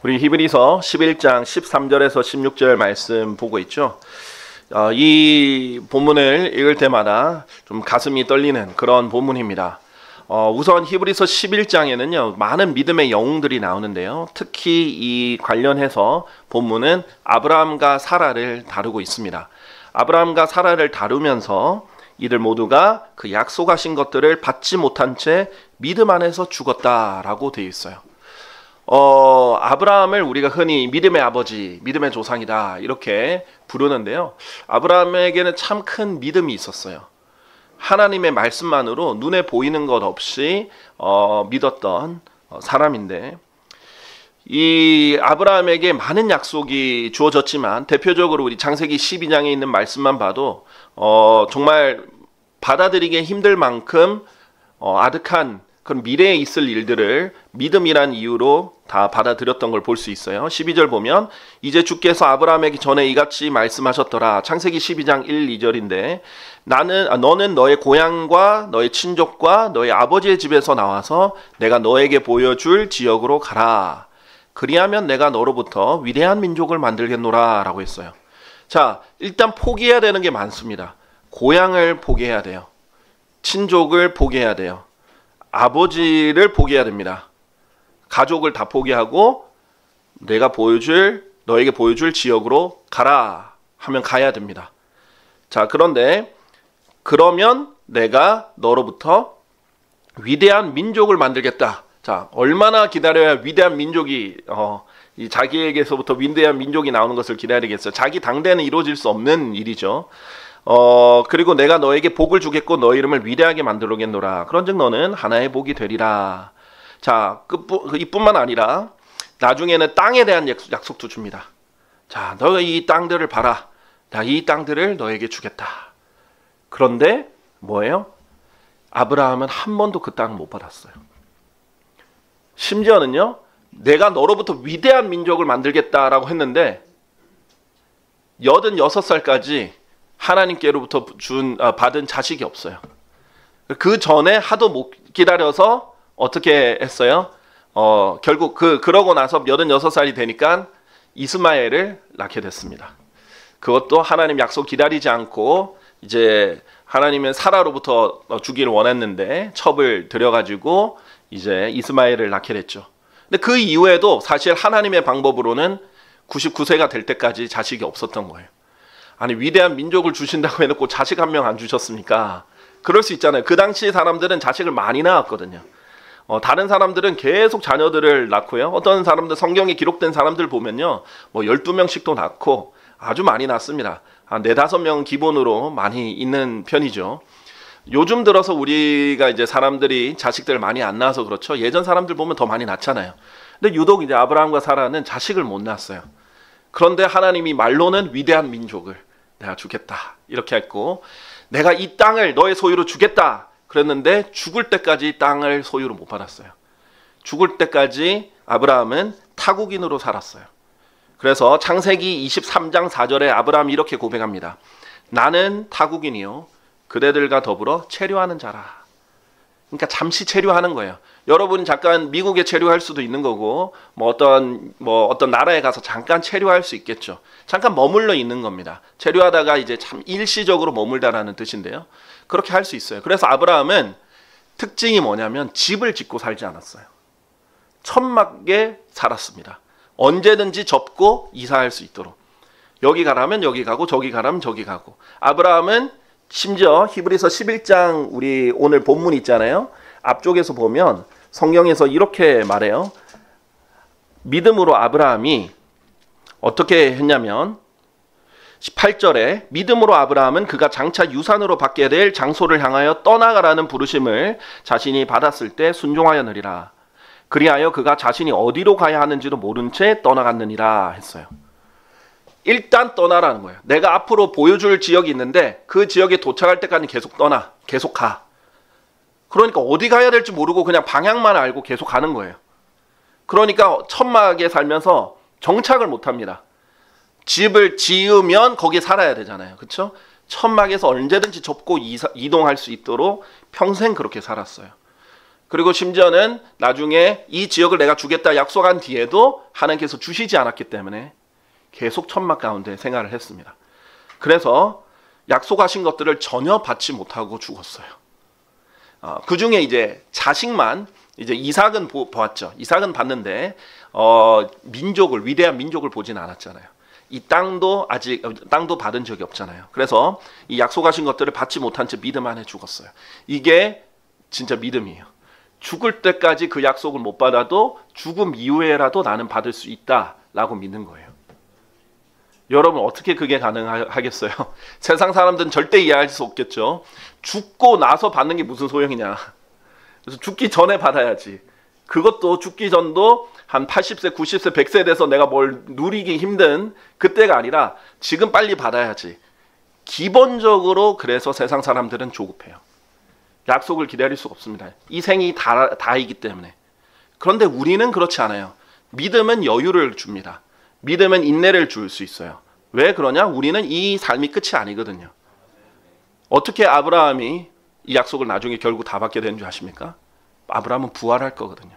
우리 히브리서 11장 13절에서 16절 말씀 보고 있죠. 이 본문을 읽을 때마다 좀 가슴이 떨리는 그런 본문입니다. 우선 히브리서 11장에는요 많은 믿음의 영웅들이 나오는데요, 특히 이 관련해서 본문은 아브라함과 사라를 다루고 있습니다. 아브라함과 사라를 다루면서 이들 모두가 그 약속하신 것들을 받지 못한 채 믿음 안에서 죽었다라고 되어 있어요. 아브라함을 우리가 흔히 믿음의 아버지, 믿음의 조상이다 이렇게 부르는데요, 아브라함에게는 참 큰 믿음이 있었어요. 하나님의 말씀만으로 눈에 보이는 것 없이 믿었던 사람인데, 이 아브라함에게 많은 약속이 주어졌지만 대표적으로 우리 창세기 12장에 있는 말씀만 봐도 정말 받아들이기 힘들 만큼 아득한 그런 미래에 있을 일들을 믿음이란 이유로 다 받아들였던 걸 볼 수 있어요. 12절 보면 이제 주께서 아브라함에게 전에 이같이 말씀하셨더라. 창세기 12장 1, 2절인데 너는 너의 고향과 너의 친족과 너의 아버지의 집에서 나와서 내가 너에게 보여줄 지역으로 가라. 그리하면 내가 너로부터 위대한 민족을 만들겠노라 라고 했어요. 자, 일단 포기해야 되는 게 많습니다. 고향을 포기해야 돼요. 친족을 포기해야 돼요. 아버지를 포기해야 됩니다. 가족을 다 포기하고 너에게 보여줄 지역으로 가라 하면 가야 됩니다. 자, 그러면 내가 너로부터 위대한 민족을 만들겠다. 자, 얼마나 기다려야 위대한 민족이 자기에게서부터 위대한 민족이 나오는 것을 기다리겠어요. 자기 당대는 이루어질 수 없는 일이죠. 그리고 내가 너에게 복을 주겠고 너 이름을 위대하게 만들겠노라. 그런즉 너는 하나의 복이 되리라. 자, 이뿐만 아니라 나중에는 땅에 대한 약속도 줍니다. 자, 너가 이 땅들을 봐라. 나 이 땅들을 너에게 주겠다. 그런데 뭐예요? 아브라함은 한 번도 그 땅을 못 받았어요. 심지어는요, 내가 너로부터 위대한 민족을 만들겠다라고 했는데 86살까지 하나님께로부터 받은 자식이 없어요. 그 전에 하도 못 기다려서 어떻게 했어요? 결국 그러고 나서 86살이 되니까 이스마엘을 낳게 됐습니다. 그것도 하나님 약속 기다리지 않고 이제 하나님은 사라로부터 주기를 원했는데 첩을 들여가지고 이제 이스마엘을 낳게 됐죠. 근데 그 이후에도 사실 하나님의 방법으로는 99세가 될 때까지 자식이 없었던 거예요. 아니, 위대한 민족을 주신다고 해놓고 자식 한 명 안 주셨습니까? 그럴 수 있잖아요. 그 당시 사람들은 자식을 많이 낳았거든요. 다른 사람들은 계속 자녀들을 낳고요. 어떤 사람들, 성경에 기록된 사람들 보면요, 뭐 12명씩도 낳고 아주 많이 낳습니다. 한 4-5명 기본으로 많이 있는 편이죠. 요즘 들어서 우리가 이제 사람들이 자식들 많이 안 낳아서 그렇죠. 예전 사람들 보면 더 많이 낳잖아요. 근데 유독 이제 아브라함과 사라는 자식을 못 낳았어요. 그런데 하나님이 말로는 위대한 민족을 내가 주겠다 이렇게 했고, 내가 이 땅을 너의 소유로 주겠다 그랬는데 죽을 때까지 땅을 소유로 못 받았어요. 죽을 때까지 아브라함은 타국인으로 살았어요. 그래서 창세기 23장 4절에 아브라함이 이렇게 고백합니다. 나는 타국인이요 그대들과 더불어 체류하는 자라. 그러니까 잠시 체류하는 거예요. 여러분 잠깐 미국에 체류할 수도 있는 거고, 어떤 나라에 가서 잠깐 체류할 수 있겠죠. 잠깐 머물러 있는 겁니다. 체류하다가 이제 참 일시적으로 머물다라는 뜻인데요. 그렇게 할 수 있어요. 그래서 아브라함은 특징이 뭐냐면 집을 짓고 살지 않았어요. 천막에 살았습니다. 언제든지 접고 이사할 수 있도록. 여기 가라면 여기 가고 저기 가라면 저기 가고. 아브라함은 심지어 히브리서 11장 우리 오늘 본문 있잖아요. 앞쪽에서 보면 성경에서 이렇게 말해요. 믿음으로 아브라함이 어떻게 했냐면 18절에 믿음으로 아브라함은 그가 장차 유산으로 받게 될 장소를 향하여 떠나가라는 부르심을 자신이 받았을 때 순종하였느니라. 그리하여 그가 자신이 어디로 가야 하는지도 모른 채 떠나갔느니라 했어요. 일단 떠나라는 거예요. 내가 앞으로 보여줄 지역이 있는데 그 지역에 도착할 때까지 계속 계속 가. 그러니까 어디 가야 될지 모르고 그냥 방향만 알고 계속 가는 거예요. 그러니까 천막에 살면서 정착을 못 합니다. 집을 지으면 거기에 살아야 되잖아요. 그렇죠? 천막에서 언제든지 접고 이동할 수 있도록 평생 그렇게 살았어요. 그리고 심지어는 나중에 이 지역을 내가 주겠다 약속한 뒤에도 하나님께서 주시지 않았기 때문에 계속 천막 가운데 생활을 했습니다. 그래서 약속하신 것들을 전혀 받지 못하고 죽었어요. 그 중에 이제 자식만, 이제 이삭은 보았죠. 이삭은 봤는데 민족을, 위대한 민족을 보진 않았잖아요. 이 땅도 아직 땅도 받은 적이 없잖아요. 그래서 이 약속하신 것들을 받지 못한 채 믿음 안에 죽었어요. 이게 진짜 믿음이에요. 죽을 때까지 그 약속을 못 받아도 죽음 이후에라도 나는 받을 수 있다라고 믿는 거예요. 여러분 어떻게 그게 가능하겠어요? 세상 사람들은 절대 이해할 수 없겠죠. 죽고 나서 받는 게 무슨 소용이냐. 그래서 죽기 전에 받아야지. 그것도 죽기 전도 한 80세, 90세, 100세 돼서 내가 뭘 누리기 힘든 그때가 아니라 지금 빨리 받아야지. 기본적으로 그래서 세상 사람들은 조급해요. 약속을 기다릴 수가 없습니다. 이 생이 다이기 때문에. 그런데 우리는 그렇지 않아요. 믿음은 여유를 줍니다. 믿음은 인내를 줄 수 있어요. 왜 그러냐? 우리는 이 삶이 끝이 아니거든요. 어떻게 아브라함이 이 약속을 나중에 결국 다 받게 되는 줄 아십니까? 아브라함은 부활할 거거든요.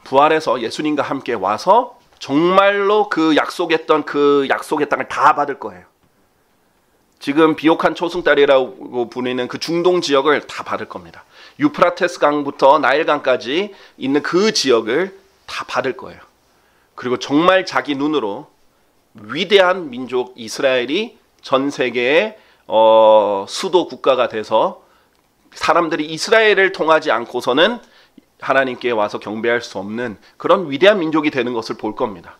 부활해서 예수님과 함께 와서 정말로 그 약속했던 그 약속의 땅을 다 받을 거예요. 지금 비옥한 초승달이라고 부르는 그 중동 지역을 다 받을 겁니다. 유프라테스 강부터 나일강까지 있는 그 지역을 다 받을 거예요. 그리고 정말 자기 눈으로 위대한 민족 이스라엘이 전 세계의 수도 국가가 돼서 사람들이 이스라엘을 통하지 않고서는 하나님께 와서 경배할 수 없는 그런 위대한 민족이 되는 것을 볼 겁니다.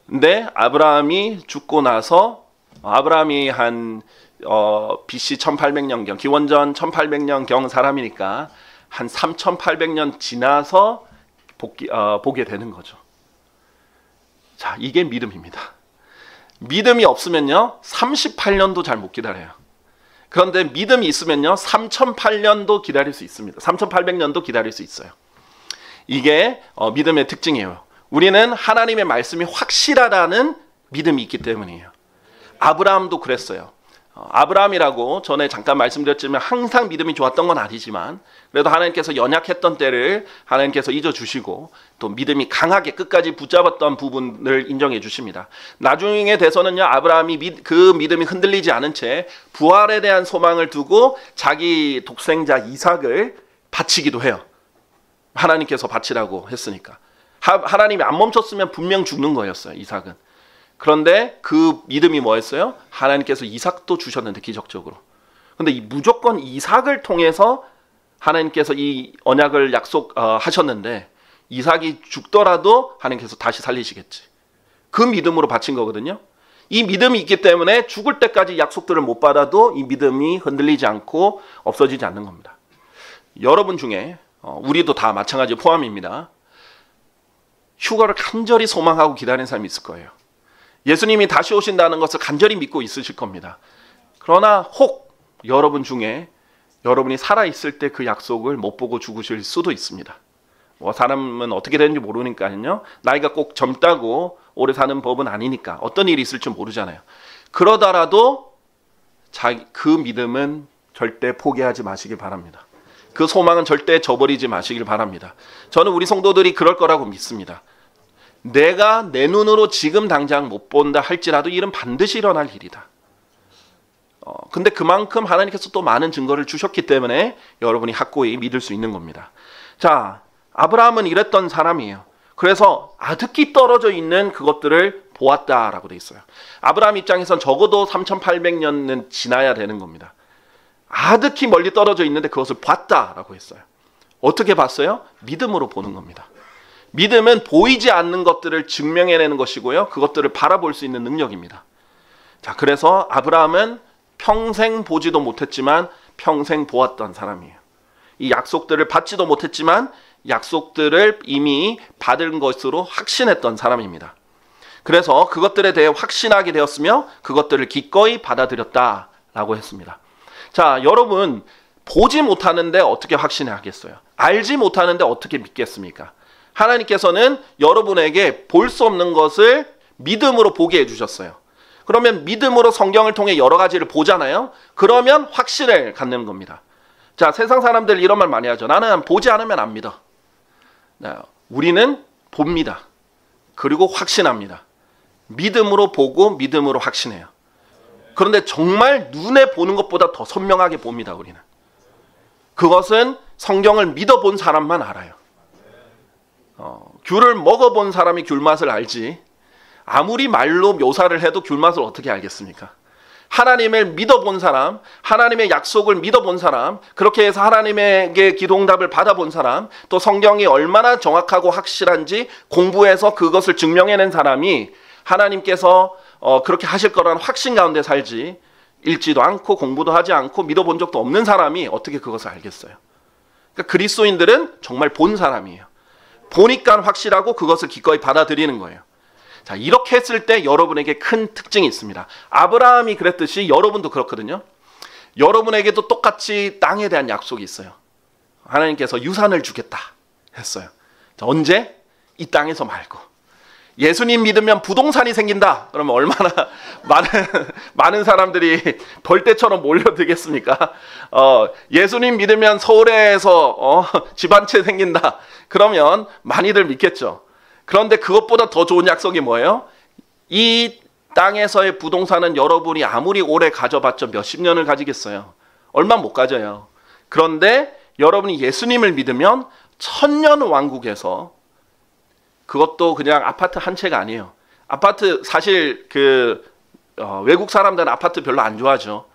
근데 아브라함이 죽고 나서 아브라함이 한 BC 1800년경, 기원전 1800년경 사람이니까 한 3800년 지나서 보게 되는 거죠. 자, 이게 믿음입니다. 믿음이 없으면요 38년도 잘 못 기다려요. 그런데 믿음이 있으면요 3008년도 기다릴 수 있습니다. 3800년도 기다릴 수 있어요. 이게 믿음의 특징이에요. 우리는 하나님의 말씀이 확실하다는 믿음이 있기 때문이에요. 아브라함도 그랬어요. 아브라함이라고 전에 잠깐 말씀드렸지만 항상 믿음이 좋았던 건 아니지만 그래도 하나님께서 연약했던 때를 하나님께서 잊어주시고 또 믿음이 강하게 끝까지 붙잡았던 부분을 인정해 주십니다. 나중에 돼서는요 아브라함이 그 믿음이 흔들리지 않은 채 부활에 대한 소망을 두고 자기 독생자 이삭을 바치기도 해요. 하나님께서 바치라고 했으니까. 하나님이 안 멈췄으면 분명 죽는 거였어요. 이삭은. 그런데 그 믿음이 뭐였어요? 하나님께서 이삭도 주셨는데 기적적으로. 근데 무조건 이삭을 통해서 하나님께서 이 언약을 약속하셨는데 이삭이 죽더라도 하나님께서 다시 살리시겠지. 그 믿음으로 바친 거거든요. 이 믿음이 있기 때문에 죽을 때까지 약속들을 못 받아도 이 믿음이 흔들리지 않고 없어지지 않는 겁니다. 여러분 중에 우리도 다 마찬가지 포함입니다. 휴가를 간절히 소망하고 기다리는 사람이 있을 거예요. 예수님이 다시 오신다는 것을 간절히 믿고 있으실 겁니다. 그러나 혹 여러분 중에 여러분이 살아있을 때 그 약속을 못 보고 죽으실 수도 있습니다. 사람은 어떻게 되는지 모르니까요. 나이가 꼭 젊다고 오래 사는 법은 아니니까 어떤 일이 있을지 모르잖아요. 그러더라도 그 믿음은 절대 포기하지 마시길 바랍니다. 그 소망은 절대 저버리지 마시길 바랍니다. 저는 우리 성도들이 그럴 거라고 믿습니다. 내가 내 눈으로 지금 당장 못 본다 할지라도 일은 반드시 일어날 일이다. 근데 그만큼 하나님께서 또 많은 증거를 주셨기 때문에 여러분이 확고히 믿을 수 있는 겁니다. 자, 아브라함은 이랬던 사람이에요. 그래서 아득히 떨어져 있는 그것들을 보았다라고 돼 있어요. 아브라함 입장에선 적어도 3800년은 지나야 되는 겁니다. 아득히 멀리 떨어져 있는데 그것을 봤다라고 했어요. 어떻게 봤어요? 믿음으로 보는 겁니다. 믿음은 보이지 않는 것들을 증명해내는 것이고요. 그것들을 바라볼 수 있는 능력입니다. 자, 그래서 아브라함은 평생 보지도 못했지만 평생 보았던 사람이에요. 이 약속들을 받지도 못했지만 약속들을 이미 받은 것으로 확신했던 사람입니다. 그래서 그것들에 대해 확신하게 되었으며 그것들을 기꺼이 받아들였다라고 했습니다. 자, 여러분 보지 못하는데 어떻게 확신하겠어요? 알지 못하는데 어떻게 믿겠습니까? 하나님께서는 여러분에게 볼 수 없는 것을 믿음으로 보게 해주셨어요. 그러면 믿음으로 성경을 통해 여러 가지를 보잖아요. 그러면 확신을 갖는 겁니다. 자, 세상 사람들 이런 말 많이 하죠. 나는 보지 않으면 안 믿어. 우리는 봅니다. 그리고 확신합니다. 믿음으로 보고 믿음으로 확신해요. 그런데 정말 눈에 보는 것보다 더 선명하게 봅니다. 우리는. 그것은 성경을 믿어본 사람만 알아요. 귤을 먹어본 사람이 귤맛을 알지, 아무리 말로 묘사를 해도 귤맛을 어떻게 알겠습니까? 하나님을 믿어본 사람, 하나님의 약속을 믿어본 사람, 그렇게 해서 하나님에게 기도응답을 받아본 사람, 또 성경이 얼마나 정확하고 확실한지 공부해서 그것을 증명해낸 사람이 하나님께서 그렇게 하실 거라는 확신 가운데 살지, 읽지도 않고 공부도 하지 않고 믿어본 적도 없는 사람이 어떻게 그것을 알겠어요? 그러니까 그리스도인들은 정말 본 사람이에요. 보니까 확실하고 그것을 기꺼이 받아들이는 거예요. 자, 이렇게 했을 때 여러분에게 큰 특징이 있습니다. 아브라함이 그랬듯이 여러분도 그렇거든요. 여러분에게도 똑같이 땅에 대한 약속이 있어요. 하나님께서 유산을 주겠다 했어요. 자, 언제? 이 땅에서 말고. 예수님 믿으면 부동산이 생긴다. 그러면 얼마나 많은 사람들이 벌떼처럼 몰려들겠습니까? 예수님 믿으면 서울에서 집 한 채 생긴다. 그러면 많이들 믿겠죠. 그런데 그것보다 더 좋은 약속이 뭐예요? 이 땅에서의 부동산은 여러분이 아무리 오래 가져봤자 몇십 년을 가지겠어요. 얼마 못 가져요. 그런데 여러분이 예수님을 믿으면 천년 왕국에서, 그것도 그냥 아파트 한 채가 아니에요. 아파트 사실 외국 사람들은 아파트 별로 안 좋아하죠.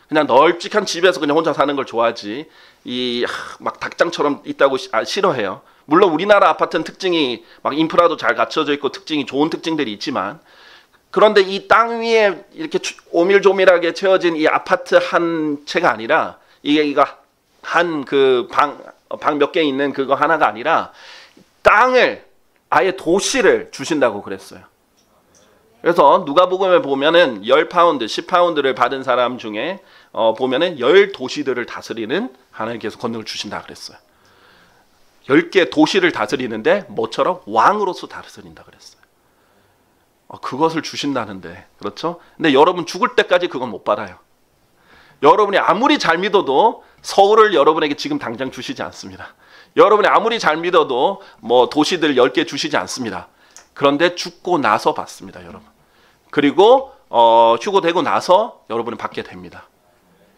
그냥 널찍한 집에서 그냥 혼자 사는 걸 좋아하지, 막 닭장처럼 있다고 싫어해요. 물론 우리나라 아파트는 특징이 막 인프라도 잘 갖춰져 있고 특징이 좋은 특징들이 있지만, 그런데 이 땅 위에 이렇게 오밀조밀하게 채워진 이 아파트 한 채가 아니라, 이게 한 방 몇 개 있는 그거 하나가 아니라 땅을, 아예 도시를 주신다고 그랬어요. 그래서 누가복음에 보면은 10파운드, 10파운드를 받은 사람 중에 보면은 10도시들을 다스리는 하나님께서 권능을 주신다 그랬어요. 10개 도시를 다스리는데 뭐처럼 왕으로서 다스린다 그랬어요. 그것을 주신다는데, 그렇죠? 근데 여러분 죽을 때까지 그건 못 받아요. 여러분이 아무리 잘 믿어도 서울을 여러분에게 지금 당장 주시지 않습니다. 여러분이 아무리 잘 믿어도 뭐 도시들 10개 주시지 않습니다. 그런데 죽고 나서 받습니다, 여러분. 그리고 휴고되고 나서 여러분은 받게 됩니다.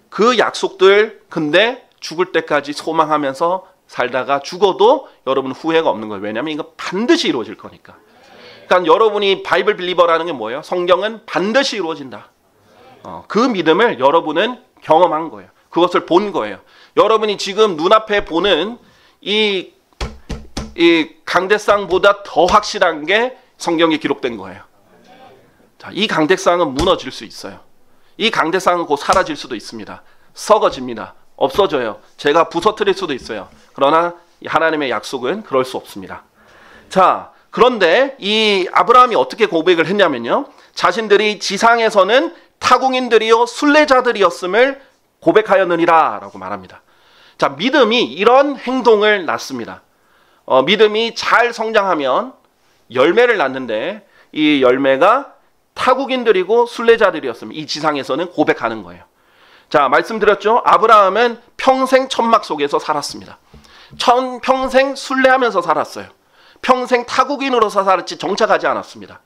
그 약속들, 근데 죽을 때까지 소망하면서 살다가 죽어도 여러분은 후회가 없는 거예요. 왜냐하면 이거 반드시 이루어질 거니까. 그러니까 여러분이 바이블 빌리버라는 게 뭐예요? 성경은 반드시 이루어진다. 그 믿음을 여러분은 경험한 거예요. 그것을 본 거예요. 여러분이 지금 눈앞에 보는 이 강대상보다 더 확실한 게 성경에 기록된 거예요. 자, 이 강대상은 무너질 수 있어요. 이 강대상은 곧 사라질 수도 있습니다. 썩어집니다. 없어져요. 제가 부서뜨릴 수도 있어요. 그러나 하나님의 약속은 그럴 수 없습니다. 자, 그런데 이 아브라함이 어떻게 고백을 했냐면요, 자신들이 지상에서는 타국인들이요 순례자들이었음을 고백하였느니라 라고 말합니다. 자, 믿음이 이런 행동을 낳습니다. 믿음이 잘 성장하면 열매를 낳는데, 이 열매가 타국인들이고 순례자들이었으면 이 지상에서는 고백하는 거예요. 자, 말씀드렸죠. 아브라함은 평생 천막 속에서 살았습니다. 평생 순례하면서 살았어요. 평생 타국인으로서 살았지 정착하지 않았습니다.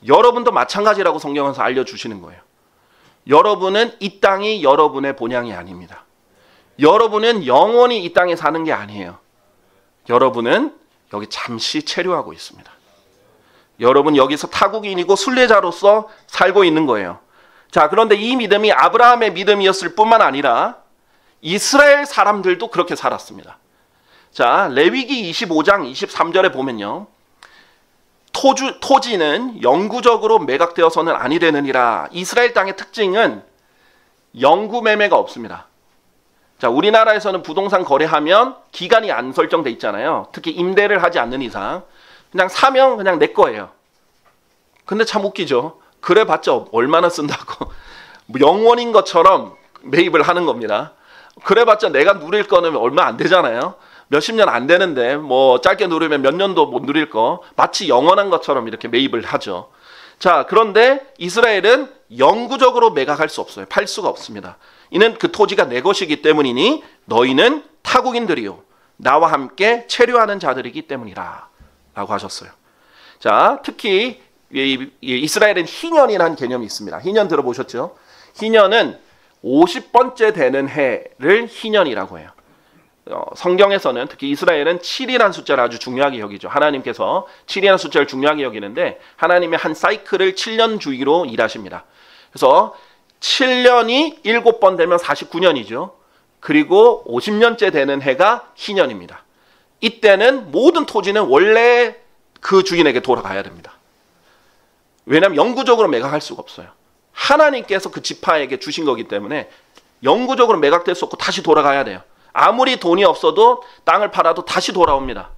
여러분도 마찬가지라고 성경에서 알려주시는 거예요. 여러분은 이 땅이 여러분의 본향이 아닙니다. 여러분은 영원히 이 땅에 사는 게 아니에요. 여러분은 여기 잠시 체류하고 있습니다. 여러분 여기서 타국인이고 순례자로서 살고 있는 거예요. 자, 그런데 이 믿음이 아브라함의 믿음이었을 뿐만 아니라 이스라엘 사람들도 그렇게 살았습니다. 자, 레위기 25장 23절에 보면요, 토지는 영구적으로 매각되어서는 아니 되느니라. 이스라엘 땅의 특징은 영구 매매가 없습니다. 자, 우리나라에서는 부동산 거래하면 기간이 안 설정돼 있잖아요. 특히 임대를 하지 않는 이상 그냥 사면 그냥 내 거예요. 근데 참 웃기죠. 그래봤자 얼마나 쓴다고. 영원인 것처럼 매입을 하는 겁니다. 그래봤자 내가 누릴 거는 얼마 안 되잖아요. 몇십 년 안 되는데 뭐 짧게 누르면 몇 년도 못 누릴 거, 마치 영원한 것처럼 이렇게 매입을 하죠. 자, 그런데 이스라엘은 영구적으로 매각할 수 없어요. 팔 수가 없습니다. 이는 그 토지가 내 것이기 때문이니 너희는 타국인들이요 나와 함께 체류하는 자들이기 때문이라 라고 하셨어요. 자, 특히 이스라엘은 희년이라는 개념이 있습니다. 희년 들어보셨죠? 희년은 50번째 되는 해를 희년이라고 해요. 성경에서는 특히 이스라엘은 7이라는 숫자를 아주 중요하게 여기죠. 하나님께서 7이라는 숫자를 중요하게 여기는데 하나님의 한 사이클을 7년 주기로 일하십니다. 그래서 7년이 7번 되면 49년이죠. 그리고 50년째 되는 해가 희년입니다. 이때는 모든 토지는 원래 그 주인에게 돌아가야 됩니다. 왜냐하면 영구적으로 매각할 수가 없어요. 하나님께서 그 지파에게 주신 거기 때문에 영구적으로 매각될 수 없고 다시 돌아가야 돼요. 아무리 돈이 없어도 땅을 팔아도 다시 돌아옵니다.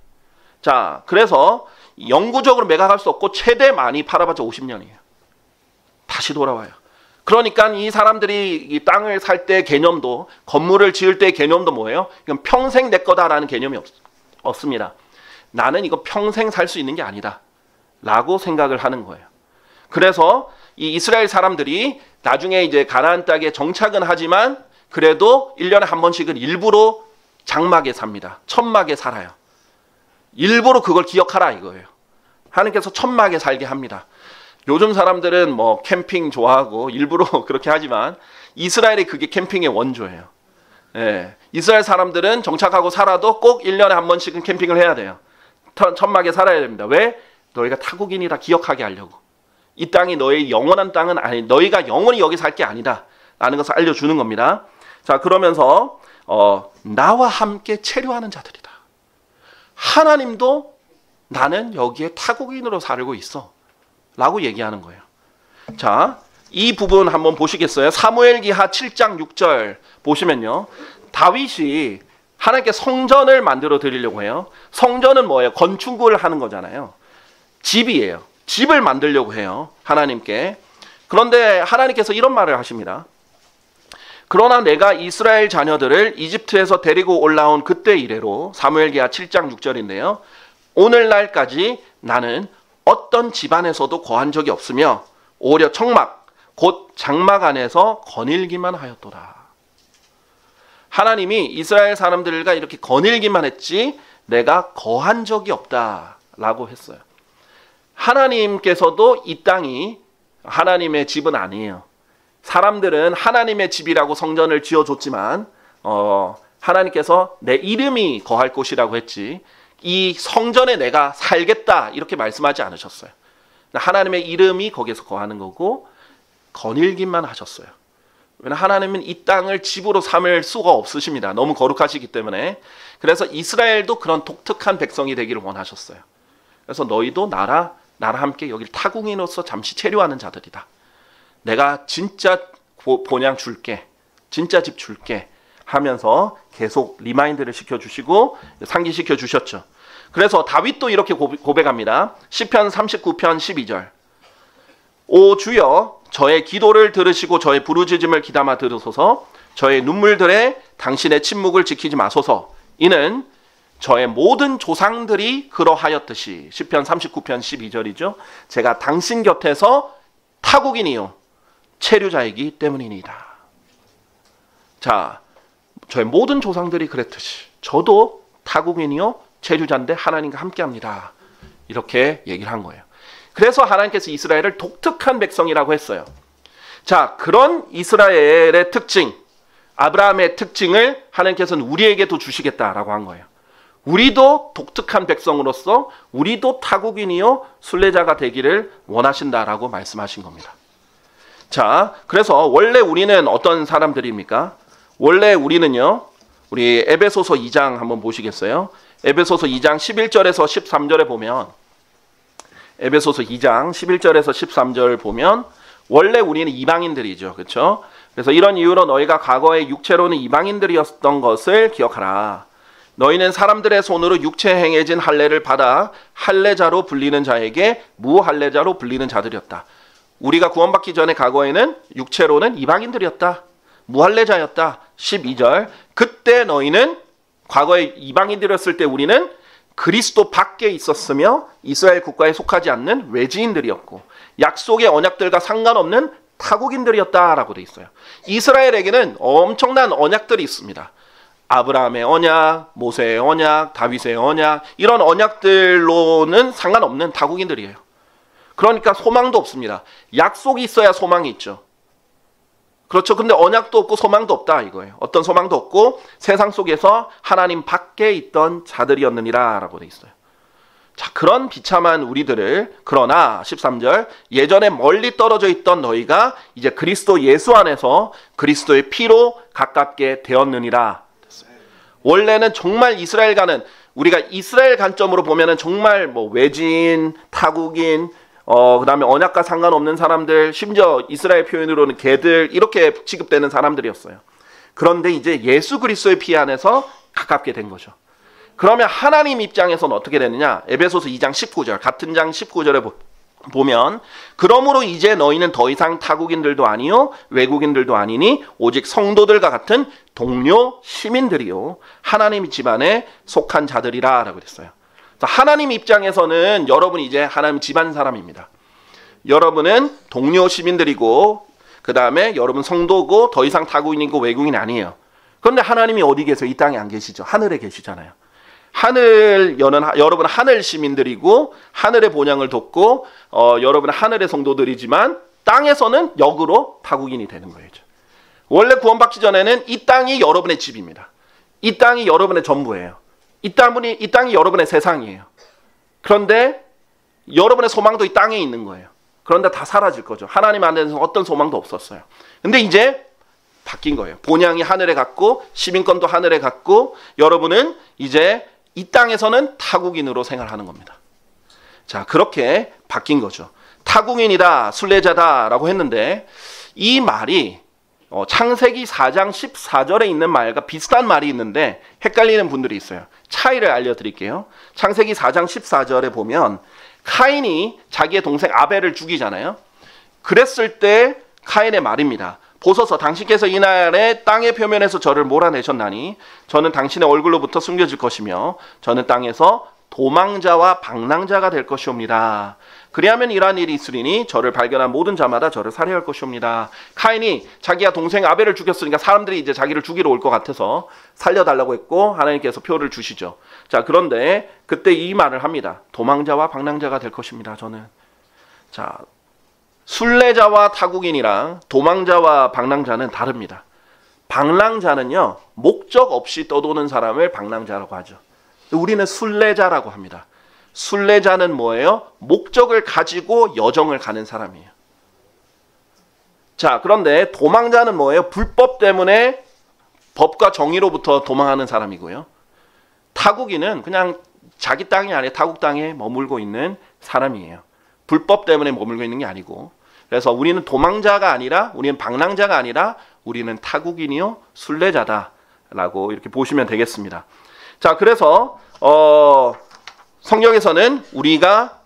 자, 그래서 영구적으로 매각할 수 없고 최대 많이 팔아봤자 50년이에요. 다시 돌아와요. 그러니까 이 사람들이 이 땅을 살 때 개념도, 건물을 지을 때 개념도 뭐예요? 이건 평생 내 거다라는 개념이 없습니다. 나는 이거 평생 살 수 있는 게 아니다 라고 생각을 하는 거예요. 그래서 이 이스라엘 사람들이 나중에 이제 가나안 땅에 정착은 하지만 그래도 1년에 한 번씩은 일부러 장막에 삽니다. 천막에 살아요. 일부러 그걸 기억하라 이거예요. 하나님께서 천막에 살게 합니다. 요즘 사람들은 뭐 캠핑 좋아하고 일부러 그렇게 하지만 이스라엘이 그게 캠핑의 원조예요. 예, 이스라엘 사람들은 정착하고 살아도 꼭 1년에 한 번씩은 캠핑을 해야 돼요. 천막에 살아야 됩니다. 왜? 너희가 타국인이라 기억하게 하려고. 이 땅이 너의 영원한 땅은 아니, 너희가 영원히 여기 살 게 아니다 라는 것을 알려주는 겁니다. 자, 그러면서 나와 함께 체류하는 자들이다. 하나님도 나는 여기에 타국인으로 살고 있어 라고 얘기하는 거예요. 자, 이 부분 한번 보시겠어요? 사무엘기하 7장 6절 보시면요, 다윗이 하나님께 성전을 만들어 드리려고 해요. 성전은 뭐예요? 건축을 하는 거잖아요. 집이에요. 집을 만들려고 해요, 하나님께. 그런데 하나님께서 이런 말을 하십니다. 그러나 내가 이스라엘 자녀들을 이집트에서 데리고 올라온 그때 이래로, 사무엘기하 7장 6절인데요. 오늘날까지 나는 어떤 집안에서도 거한 적이 없으며 오히려 청막, 곧 장막 안에서 거닐기만 하였도다. 하나님이 이스라엘 사람들과 이렇게 거닐기만 했지 내가 거한 적이 없다라고 했어요. 하나님께서도 이 땅이 하나님의 집은 아니에요. 사람들은 하나님의 집이라고 성전을 지어줬지만 하나님께서 내 이름이 거할 곳이라고 했지 이 성전에 내가 살겠다 이렇게 말씀하지 않으셨어요. 하나님의 이름이 거기서 거하는 거고 거닐기만 하셨어요. 왜냐하면 하나님은 이 땅을 집으로 삼을 수가 없으십니다. 너무 거룩하시기 때문에. 그래서 이스라엘도 그런 독특한 백성이 되기를 원하셨어요. 그래서 너희도 나라 함께 여기를 타국인으로서 잠시 체류하는 자들이다. 내가 진짜 본향 줄게. 진짜 집 줄게. 하면서 계속 리마인드를 시켜주시고 상기시켜 주셨죠. 그래서 다윗도 이렇게 고백합니다. 시편 39편 12절. 오 주여 저의 기도를 들으시고 저의 부르짖음을 귀담아 들으소서. 저의 눈물들에 당신의 침묵을 지키지 마소서. 이는 저의 모든 조상들이 그러하였듯이. 시편 39편 12절이죠. 제가 당신 곁에서 타국인이요 체류자이기 때문이니이다. 자, 저의 모든 조상들이 그랬듯이 저도 타국인이요 체류자인데 하나님과 함께합니다. 이렇게 얘기를 한 거예요. 그래서 하나님께서 이스라엘을 독특한 백성이라고 했어요. 자, 그런 이스라엘의 특징, 아브라함의 특징을 하나님께서는 우리에게도 주시겠다라고 한 거예요. 우리도 독특한 백성으로서 우리도 타국인이요 순례자가 되기를 원하신다라고 말씀하신 겁니다. 자, 그래서 원래 우리는 어떤 사람들입니까? 원래 우리는요, 우리 에베소서 2장 한번 보시겠어요? 에베소서 2장 11절에서 13절에 보면, 에베소서 2장 11절에서 13절 보면 원래 우리는 이방인들이죠. 그렇죠? 그래서 이런 이유로 너희가 과거에 육체로는 이방인들이었던 것을 기억하라. 너희는 사람들의 손으로 육체 행해진 할례를 받아 할례자로 불리는 자에게 무할례자로 불리는 자들이었다. 우리가 구원받기 전에 과거에는 육체로는 이방인들이었다. 무할례자였다. 12절. 그때 너희는 과거에 이방인들이었을 때 우리는 그리스도 밖에 있었으며 이스라엘 국가에 속하지 않는 외지인들이었고 약속의 언약들과 상관없는 타국인들이었다라고 돼 있어요. 이스라엘에게는 엄청난 언약들이 있습니다. 아브라함의 언약, 모세의 언약, 다윗의 언약, 이런 언약들로는 상관없는 타국인들이에요. 그러니까 소망도 없습니다. 약속이 있어야 소망이 있죠. 그렇죠. 근데 언약도 없고 소망도 없다 이거예요. 어떤 소망도 없고 세상 속에서 하나님 밖에 있던 자들이었느니라 라고 돼 있어요. 자, 그런 비참한 우리들을, 그러나 13절, 예전에 멀리 떨어져 있던 너희가 이제 그리스도 예수 안에서 그리스도의 피로 가깝게 되었느니라. 원래는 정말 이스라엘과는, 우리가 이스라엘 관점으로 보면은 정말 뭐 외지인, 타국인, 그 다음에 언약과 상관없는 사람들, 심지어 이스라엘 표현으로는 개들, 이렇게 취급되는 사람들이었어요. 그런데 이제 예수 그리스도의 피 안에서 가깝게 된 거죠. 그러면 하나님 입장에서는 어떻게 되느냐? 에베소서 2장 19절, 같은 장 19절에 보면, 그러므로 이제 너희는 더 이상 타국인들도 아니요 외국인들도 아니니 오직 성도들과 같은 동료 시민들이요 하나님 집안에 속한 자들이라 라고 됐어요. 하나님 입장에서는 여러분이 이제 하나님 집안 사람입니다. 여러분은 동료 시민들이고, 그 다음에 여러분 성도고, 더 이상 타국인이고 외국인이 아니에요. 그런데 하나님이 어디 계세요? 이 땅에 안 계시죠? 하늘에 계시잖아요. 여러분 하늘 시민들이고 하늘의 본향을 돕고, 여러분은 하늘의 성도들이지만 땅에서는 역으로 타국인이 되는 거예요. 원래 구원받기 전에는 이 땅이 여러분의 집입니다. 이 땅이 여러분의 전부예요. 이 땅이 여러분의 세상이에요. 그런데 여러분의 소망도 이 땅에 있는 거예요. 그런데 다 사라질 거죠. 하나님 안에서 어떤 소망도 없었어요. 근데 이제 바뀐 거예요. 본향이 하늘에 갔고 시민권도 하늘에 갔고, 여러분은 이제 이 땅에서는 타국인으로 생활하는 겁니다. 자, 그렇게 바뀐 거죠. 타국인이다, 순례자다라고 했는데, 이 말이 창세기 4장 14절에 있는 말과 비슷한 말이 있는데 헷갈리는 분들이 있어요. 차이를 알려드릴게요. 창세기 4장 14절에 보면 카인이 자기의 동생 아벨을 죽이잖아요. 그랬을 때 카인의 말입니다. 보소서, 당신께서 이날에 땅의 표면에서 저를 몰아내셨나니 저는 당신의 얼굴로부터 숨겨질 것이며 저는 땅에서 도망자와 방랑자가 될 것이옵니다. 그리하면 이러한 일이 있으리니 저를 발견한 모든 자마다 저를 살해할 것이옵니다. 카인이 자기가 동생 아벨을 죽였으니까 사람들이 이제 자기를 죽이러 올 것 같아서 살려달라고 했고, 하나님께서 표를 주시죠. 자, 그런데 그때 이 말을 합니다. 도망자와 방랑자가 될 것입니다. 저는. 자, 순례자와 타국인이랑 도망자와 방랑자는 다릅니다. 방랑자는요, 목적 없이 떠도는 사람을 방랑자라고 하죠. 우리는 순례자라고 합니다. 순례자는 뭐예요? 목적을 가지고 여정을 가는 사람이에요. 자, 그런데 도망자는 뭐예요? 불법 때문에 법과 정의로부터 도망하는 사람이고요. 타국인은 그냥 자기 땅이 아니라 타국 땅에 머물고 있는 사람이에요. 불법 때문에 머물고 있는 게 아니고. 그래서 우리는 도망자가 아니라, 우리는 방랑자가 아니라 우리는 타국인이요 순례자다라고 이렇게 보시면 되겠습니다. 자, 그래서 성경에서는 우리가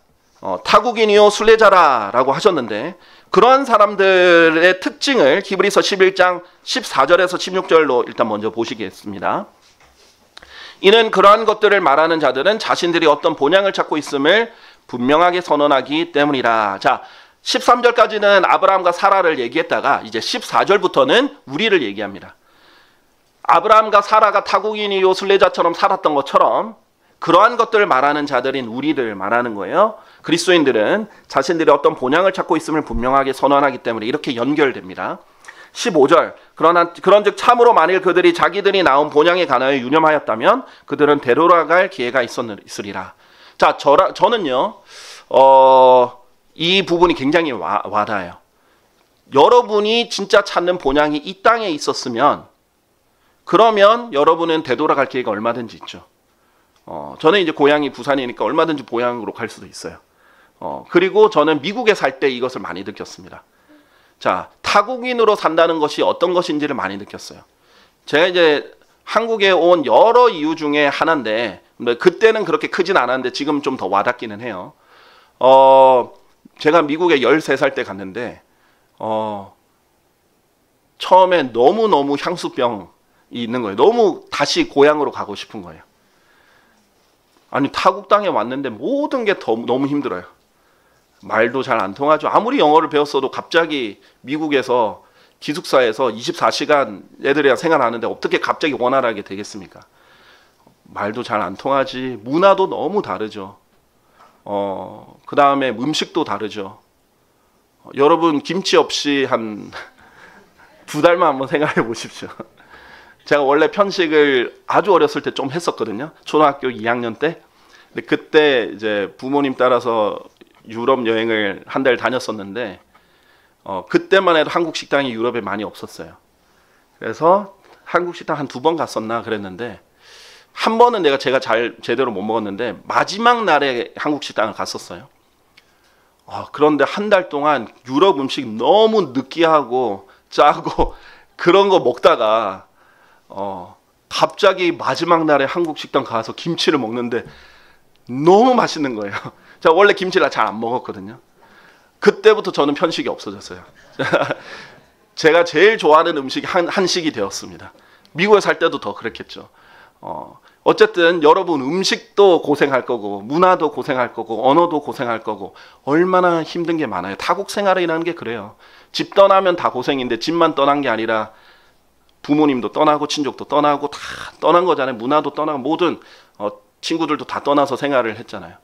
타국인이요 순례자라라고 하셨는데, 그러한 사람들의 특징을 히브리서 11장 14절에서 16절로 일단 먼저 보시겠습니다. 이는 그러한 것들을 말하는 자들은 자신들이 어떤 본향을 찾고 있음을 분명하게 선언하기 때문이라. 자, 13절까지는 아브라함과 사라를 얘기했다가 이제 14절부터는 우리를 얘기합니다. 아브라함과 사라가 타국인이요 순례자처럼 살았던 것처럼 그러한 것들을 말하는 자들인 우리들 말하는 거예요. 그리스도인들은 자신들이 어떤 본향을 찾고 있음을 분명하게 선언하기 때문에 이렇게 연결됩니다. 15절, 그런즉 참으로 만일 그들이 자기들이 낳은 본향에 관하여 유념하였다면 그들은 되돌아갈 기회가 있으리라. 자, 저는요 이 부분이 굉장히 와닿아요. 여러분이 진짜 찾는 본향이 이 땅에 있었으면, 그러면 여러분은 되돌아갈 기회가 얼마든지 있죠. 저는 이제 고향이 부산이니까 얼마든지 고향으로 갈 수도 있어요. 그리고 저는 미국에 살 때 이것을 많이 느꼈습니다. 자, 타국인으로 산다는 것이 어떤 것인지를 많이 느꼈어요. 제가 이제 한국에 온 여러 이유 중에 하나인데, 그때는 그렇게 크진 않았는데 지금 좀 더 와닿기는 해요. 제가 미국에 13살 때 갔는데, 처음에 너무너무 향수병이 있는 거예요. 너무 다시 고향으로 가고 싶은 거예요. 아니, 타국 땅에 왔는데 모든 게 너무 힘들어요. 말도 잘 안 통하죠. 아무리 영어를 배웠어도 갑자기 미국에서 기숙사에서 24시간 애들이랑 생활하는데 어떻게 갑자기 원활하게 되겠습니까? 말도 잘 안 통하지. 문화도 너무 다르죠. 그 다음에 음식도 다르죠. 여러분 김치 없이 한 2달만 한번 생각해 보십시오. 제가 원래 편식을 아주 어렸을 때 좀 했었거든요. 초등학교 2학년 때. 근데 그때 이제 부모님 따라서 유럽 여행을 한 달 다녔었는데 그때만 해도 한국 식당이 유럽에 많이 없었어요. 그래서 한국 식당 한 2번 갔었나 그랬는데 한 번은 제가 제대로 못 먹었는데 마지막 날에 한국 식당을 갔었어요. 그런데 한 달 동안 유럽 음식 너무 느끼하고 짜고 그런 거 먹다가 갑자기 마지막 날에 한국 식당 가서 김치를 먹는데 너무 맛있는 거예요. 제가 원래 김치를 잘 안 먹었거든요. 그때부터 저는 편식이 없어졌어요. 제가 제일 좋아하는 음식이 한식이 되었습니다. 미국에 살 때도 더 그랬겠죠. 어쨌든 여러분 음식도 고생할 거고 문화도 고생할 거고 언어도 고생할 거고 얼마나 힘든 게 많아요. 타국 생활이라는 게 그래요. 집 떠나면 다 고생인데 집만 떠난 게 아니라 부모님도 떠나고 친족도 떠나고 다 떠난 거잖아요. 문화도 떠나고 모든 친구들도 다 떠나서 생활을 했잖아요.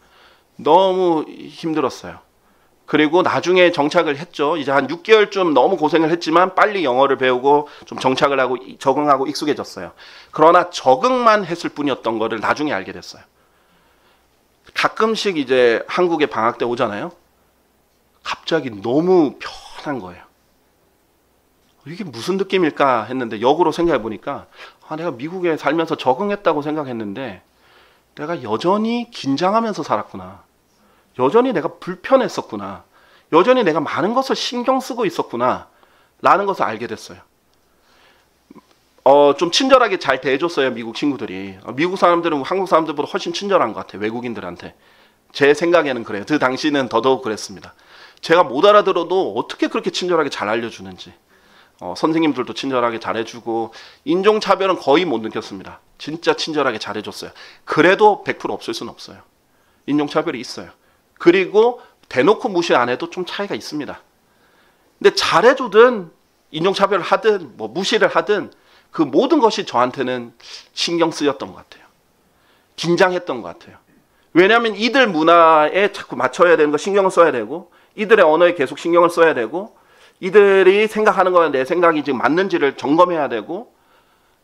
너무 힘들었어요. 그리고 나중에 정착을 했죠. 이제 한 6개월쯤 너무 고생을 했지만 빨리 영어를 배우고 좀 정착을 하고 적응하고 익숙해졌어요. 그러나 적응만 했을 뿐이었던 거를 나중에 알게 됐어요. 가끔씩 이제 한국에 방학 때 오잖아요. 갑자기 너무 편한 거예요. 이게 무슨 느낌일까 했는데 역으로 생각해 보니까 내가 미국에 살면서 적응했다고 생각했는데 내가 여전히 긴장하면서 살았구나. 여전히 내가 불편했었구나. 여전히 내가 많은 것을 신경 쓰고 있었구나. 라는 것을 알게 됐어요. 좀 친절하게 잘 대해줬어요. 미국 친구들이. 미국 사람들은 한국 사람들보다 훨씬 친절한 것 같아요. 외국인들한테. 제 생각에는 그래요. 그 당시는 더더욱 그랬습니다. 제가 못 알아들어도 어떻게 그렇게 친절하게 잘 알려주는지. 선생님들도 친절하게 잘해주고 인종차별은 거의 못 느꼈습니다. 진짜 친절하게 잘해줬어요. 그래도 100% 없을 수는 없어요. 인종차별이 있어요. 그리고 대놓고 무시 안 해도 좀 차이가 있습니다. 근데 잘해주든 인종차별을 하든 뭐 무시를 하든 그 모든 것이 저한테는 신경 쓰였던 것 같아요. 긴장했던 것 같아요. 왜냐하면 이들 문화에 자꾸 맞춰야 되는 거 신경을 써야 되고 이들의 언어에 계속 신경을 써야 되고 이들이 생각하는 거와 내 생각이 지금 맞는지를 점검해야 되고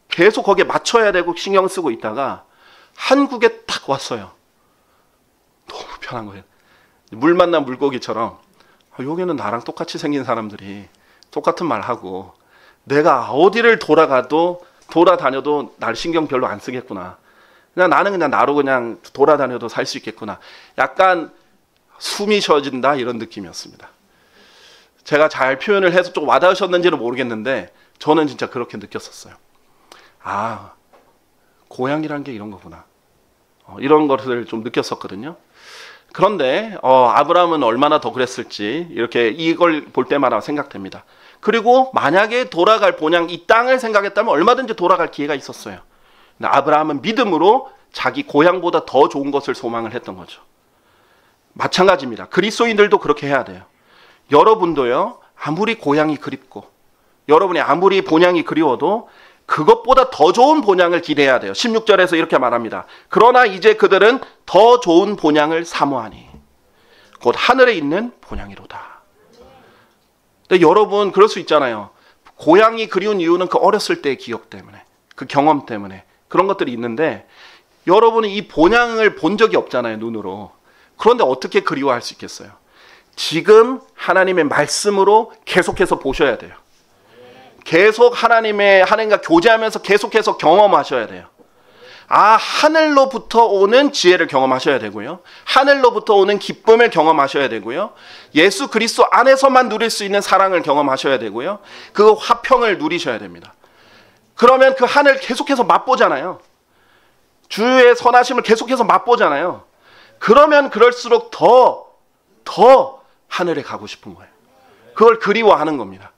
계속 거기에 맞춰야 되고 신경을 쓰고 있다가 한국에 딱 왔어요. 너무 편한 거예요. 물 만난 물고기처럼 여기는 나랑 똑같이 생긴 사람들이 똑같은 말하고 내가 어디를 돌아다녀도 날 신경 별로 안 쓰겠구나. 나는 그냥 나로 그냥 돌아다녀도 살 수 있겠구나. 약간 숨이 쉬어진다 이런 느낌이었습니다. 제가 잘 표현을 해서 좀 와닿으셨는지는 모르겠는데 저는 진짜 그렇게 느꼈었어요. 고향이란 게 이런 거구나. 이런 것을 좀 느꼈었거든요. 그런데 아브라함은 얼마나 더 그랬을지 이렇게 이걸 볼 때마다 생각됩니다. 그리고 만약에 돌아갈 본향 이 땅을 생각했다면 얼마든지 돌아갈 기회가 있었어요. 근데 아브라함은 믿음으로 자기 고향보다 더 좋은 것을 소망을 했던 거죠. 마찬가지입니다. 그리스도인들도 그렇게 해야 돼요. 여러분도요. 아무리 고향이 그립고 여러분이 아무리 본향이 그리워도 그것보다 더 좋은 본향을 기대해야 돼요. 16절에서 이렇게 말합니다. 그러나 이제 그들은 더 좋은 본향을 사모하니 곧 하늘에 있는 본향이로다. 근데 여러분 그럴 수 있잖아요. 고향이 그리운 이유는 그 어렸을 때의 기억 때문에 그 경험 때문에 그런 것들이 있는데 여러분은 이 본향을 본 적이 없잖아요. 눈으로. 그런데 어떻게 그리워할 수 있겠어요? 지금 하나님의 말씀으로 계속해서 보셔야 돼요. 계속 하나님과 교제하면서 계속해서 경험하셔야 돼요. 하늘로부터 오는 지혜를 경험하셔야 되고요. 하늘로부터 오는 기쁨을 경험하셔야 되고요. 예수 그리스도 안에서만 누릴 수 있는 사랑을 경험하셔야 되고요. 그 화평을 누리셔야 됩니다. 그러면 그 하늘 계속해서 맛보잖아요. 주의 선하심을 계속해서 맛보잖아요. 그러면 그럴수록 더 하늘에 가고 싶은 거예요. 그걸 그리워하는 겁니다.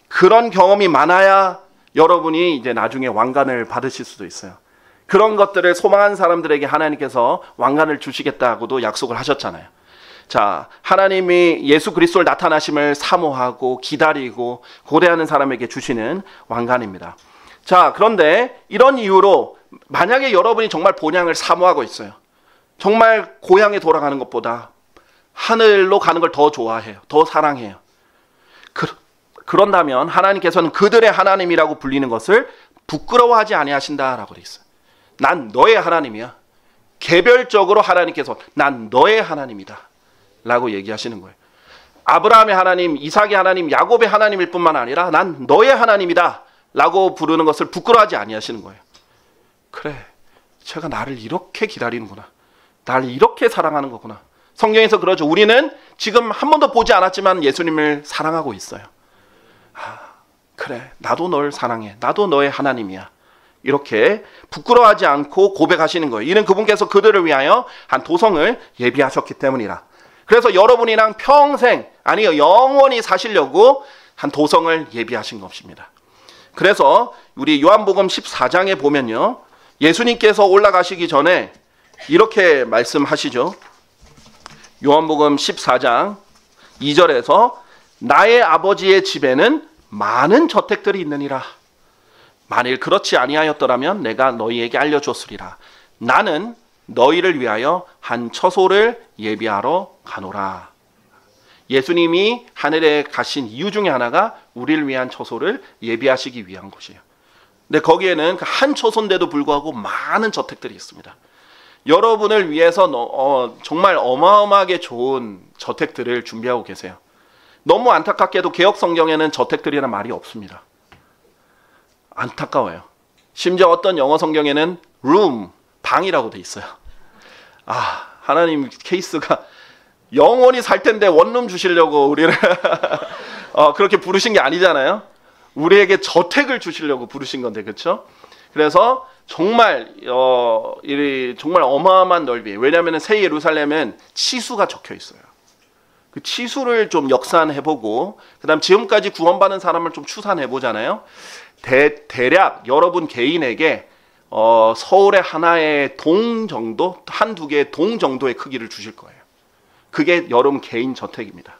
그런 경험이 많아야 여러분이 이제 나중에 왕관을 받으실 수도 있어요. 그런 것들을 소망한 사람들에게 하나님께서 왕관을 주시겠다고도 약속을 하셨잖아요. 자, 하나님이 예수 그리스도를 나타나심을 사모하고 기다리고 고대하는 사람에게 주시는 왕관입니다. 자, 그런데 이런 이유로 만약에 여러분이 정말 본향을 사모하고 있어요. 정말 고향에 돌아가는 것보다 하늘로 가는 걸 더 좋아해요. 더 사랑해요. 그런다면 하나님께서는 그들의 하나님이라고 불리는 것을 부끄러워하지 아니하신다라고 돼 있어요. 난 너의 하나님이야. 개별적으로 하나님께서 난 너의 하나님이다 라고 얘기하시는 거예요. 아브라함의 하나님, 이삭의 하나님, 야곱의 하나님일 뿐만 아니라 난 너의 하나님이다 라고 부르는 것을 부끄러워하지 아니하시는 거예요. 그래, 제가 나를 이렇게 기다리는구나. 나를 이렇게 사랑하는 거구나. 성경에서 그러죠. 우리는 지금 한 번도 보지 않았지만 예수님을 사랑하고 있어요. 아, 그래, 나도 널 사랑해. 나도 너의 하나님이야. 이렇게 부끄러워하지 않고 고백하시는 거예요. 이는 그분께서 그들을 위하여 한 도성을 예비하셨기 때문이라. 그래서 여러분이랑 평생, 아니요, 영원히 사시려고 한 도성을 예비하신 것입니다. 그래서 우리 요한복음 14장에 보면요, 예수님께서 올라가시기 전에 이렇게 말씀하시죠. 요한복음 14장 2절에서 나의 아버지의 집에는 많은 저택들이 있느니라. 만일 그렇지 아니하였더라면 내가 너희에게 알려주었으리라. 나는 너희를 위하여 한 처소를 예비하러 가노라. 예수님이 하늘에 가신 이유 중에 하나가 우리를 위한 처소를 예비하시기 위한 것이에요. 근데 거기에는 한 처소인데도 불구하고 많은 저택들이 있습니다. 여러분을 위해서 정말 어마어마하게 좋은 저택들을 준비하고 계세요. 너무 안타깝게도 개역 성경에는 저택들이라는 말이 없습니다. 안타까워요. 심지어 어떤 영어 성경에는 room, 방이라고 돼 있어요. 아, 하나님 케이스가 영원히 살 텐데 원룸 주시려고 우리를 그렇게 부르신 게 아니잖아요. 우리에게 저택을 주시려고 부르신 건데, 그렇죠? 그래서 정말 정말 어마어마한 넓이. 왜냐하면 새 예루살렘은 치수가 적혀 있어요. 그 치수를 좀 역산해보고 그다음 지금까지 구원받은 사람을 좀 추산해보잖아요. 대략 여러분 개인에게 서울의 하나의 동 정도, 한두 개의 동 정도의 크기를 주실 거예요. 그게 여러분 개인 저택입니다.